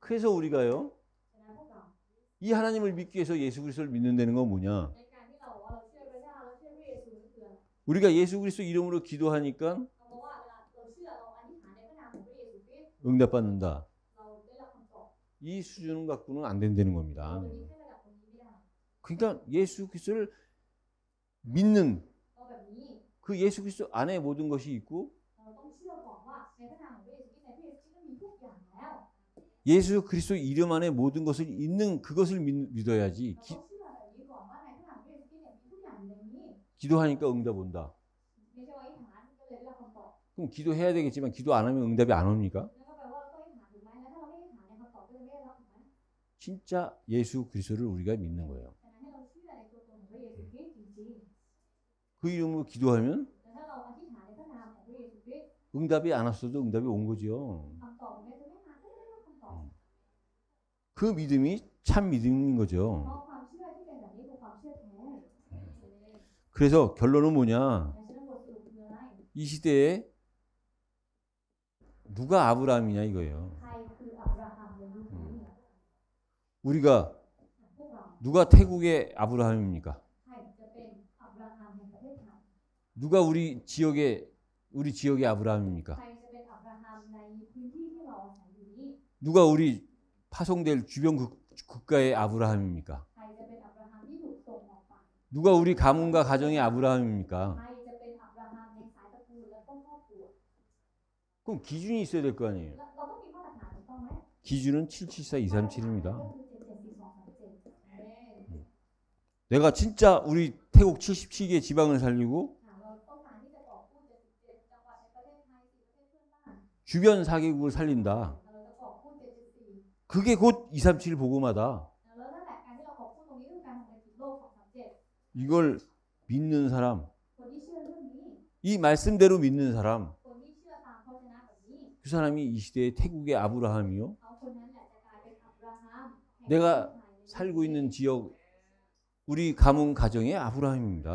그래서 우리가요. ฉะนั้นพวกเรา 이 하나님을 믿기 위해서 예수 그리스도를 믿는다는 건 뭐냐? ในการที่เราบอกว่าเราเชื่อพระเจ้าเราเชื่อพระเยซูนี่คืออะไร 우리가 예수 그리스도 이름으로 기도하니까 เพราะว่าเวลาเราเชื่อเราอธิษฐานในพระนามของพระเยซูคริสต์ 응답받는다. เราได้รับคำตอบ 이 수준은 갖고는 안 된다는 เรา 겁니다. จะมีแค่ระดับตรงนี้ไม่ได้ 그러니까 예수 그리스도를 믿는 เพราะแบบนี้ 그 예수 그리스도 안에 모든 것이 있고 เราต้องเชื่อก่อนว่าในพระนามของพระเยซูคริสต์ในพระเยซูคริสต์ก็มีทุกอย่างแล้ว 예수 그리스도 이름 안에 모든 것을 있는 그것을 믿어야지 เราต้องเชื่อแบบนี้ก่อนว่าในพระนามของพระเยซูคริสต์เนี่ยมีทุกอย่างอยู่ในนี้ 기도하니까 응답 온다. ไม่ใช่ว่าอธิษฐานก็เลยได้รับคำตอบ 그럼 기도해야 되겠지만 기도 안 하면 응답이 안 옵니까? นั่นก็แปลว่าเราต้องอธิษฐานถูกไหมแล้วถ้าเราไม่อธิษฐานในคำตอบก็จะไม่ได้รับถูกไหม 진짜 예수 그리스도를 우리가 믿는 거예요. ฉะนั้นให้เราเชื่อในตัวตนของพระเยซูคริสต์จริง 그 이름으로 기도하면 ๆแต่ถ้าเราอธิษฐานในพระนามของพระเยซูคริสต์ 응답이 안 왔어도 응답이 온 거죠. คำตอบเนี่ยจะไม่มาก็จะได้รับคำตอบ 그 믿음이 참 믿음인 เพ 거죠. ราะความเชื่อที่เป็นแบบนี้คือความเชื่อแท้ 그래서 결론은 뭐냐? แต่ฉะนั้นบทสรุปคืออะไร 이 시대에 누가 아브라함이냐 이거예요. ใครคืออับราฮัมในยุคนี้ 우리가 พวกเรา 누가 태국의 아브라함입니까? ใครจะเป็นอับราฮัมแห่งประเทศไทย 누가 우리 지역의 아브라함입니까? ใครจะเป็นอับราฮัมในพื้นที่ที่เราอาศัยอยู่นี้ 누가 우리 파송될 주변 국가의 아브라함입니까? ใครจะเป็นอับราฮัมที่ถูกส่งออกไป 누가 우리 가문과 가정의 아브라함입니까? ใครจะเป็นอับราฮัมในสายตระกูลและก็ครอบครัว 그럼 기준이 있어야 될 거 아니에요. และเราต้องมีมาตรฐานถูกต้องไหม 기준은 774237입니다. ก็คือ77237เน่ 내가 진짜 우리 태국 77개 지방을 살리고 เราต้องการที่จะบอกผู้77จังหวัดในประเทศไทย4ประเทศเพื่อนบ้าน 주변 4개국을 살린다. เราจะบอกผู้74 그게 곧 237 복음화다. แล้วนั่นแหละการที่เราขอบคุณตรงนี้คือการทำในจิตโลก237 이걸 믿는 사람, คนที่เชื่อเรื่องนี้ 이 말씀대로 믿는 사람, คนที่เชื่อตามพระชนะแบบนี้ 그 사람이 이 시대의 태국의 아브라함이요. เขาคนนั้นแหละจะกลายเป็นอับราฮัมแห่ง 내가 ประเทศไทย 살고 있는 지역, 우리 가문 가정의 아브라함입니다.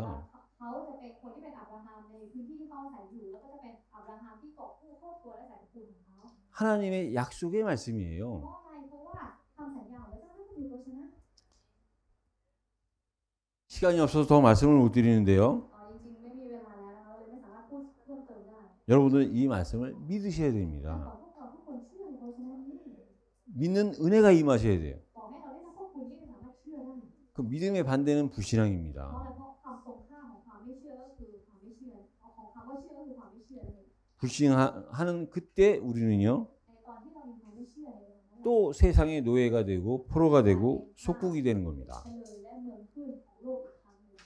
เขาจะเป็นคนที่เป็นอับราฮัมในพื้นที่ที่เขาอาศัยอยู่แล้วก็จะเป็นอับราฮัมที่กอบกู้ครอบครัวและสายตระกูลของเขา 하나님의 약속의 เพ 말씀이에요. ราะอะไรเพราะว่าคำสัญญาของพระเจ้านั้นคือตัวชนะ 시간이 없어서 더 말씀을 못 드리는데요. จริงๆไม่มีเวลาแล้วนะคะเราเลยไม่สามารถพูดเพิ่มเติมได้ 여러분들 이 말씀을 믿으셔야 ขอ 됩니다. พวกเราทุกคนเชื่อในตัวชนะนี้ 믿는 은혜가 임하셔야 돼요. บอกให้เราได้รับพวกคุณที่สามารถเชื่อได้ 그 믿음의 반대는 เพราะ 불신앙입니다. อะไรเพราะความตรงข้ามของความไม่เชื่อก็คือความไม่เชื่อของคำว่าเชื่อก็คือความไม่เชื่อเลย 불신하는 그때 우리는요. ในตอนที่เรามีความไม่เชื่อในเรื่องนั้น 또 세상의 노예가 되고 포로가 되고 속국이 되는 겁니다. เฉลยและเมืองขึ้นของโลกอีกครั้งหนึ่ง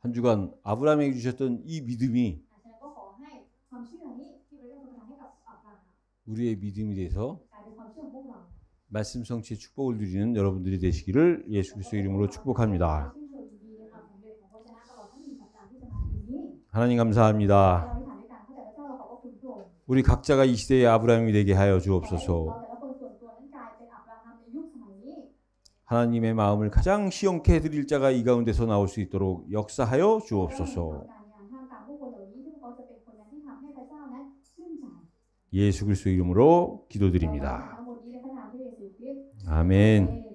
한 주간 아브라함에게 주셨던 이 믿음이 ฉะนั้นก็ขอให้ความเชื่อนี้ที่พระเจ้าทรงประทานให้กับอับราฮัม 우리의 믿음이 돼서 กลายเป็นความเชื่อของพวกเรา 말씀 성취의 축복을 누리는 여러분들이 되시기를 예수 그리스도 이름으로 축복합니다. ชื่นชมยินดีในความสำเร็จของพระเจ้าตลอดทั้ง1สัปดาห์ที่จะมาถึงนี้ 하나님 เรา 감사합니다. อธิษฐานด้วยกันเข้าใจพระเจ้าเราขอบพระคุณพระองค์ 우리 각자가 이 시대의 아브라함이 되게 하여 เรา 주옵소서. แต่ละคนส่วนตัวนั้นกลายเป็นอับราฮัมในยุคสมัยนี้ 하나님의 마음을 가장 시원케 해드릴 자가 이 가운데서 나올 수 있도록 역사하여 เรา 주옵소서. การงานท่ามกลางผู้คนเหล่านี้ที่เขาจะเป็นคนนั้นที่ทำให้พระเจ้านั้นชื่นใจ 예수 그리스도 이름으로 기도드립니다. ทั้งหมดนี้ในพระนามพระเยซูคริสต์ 아멘.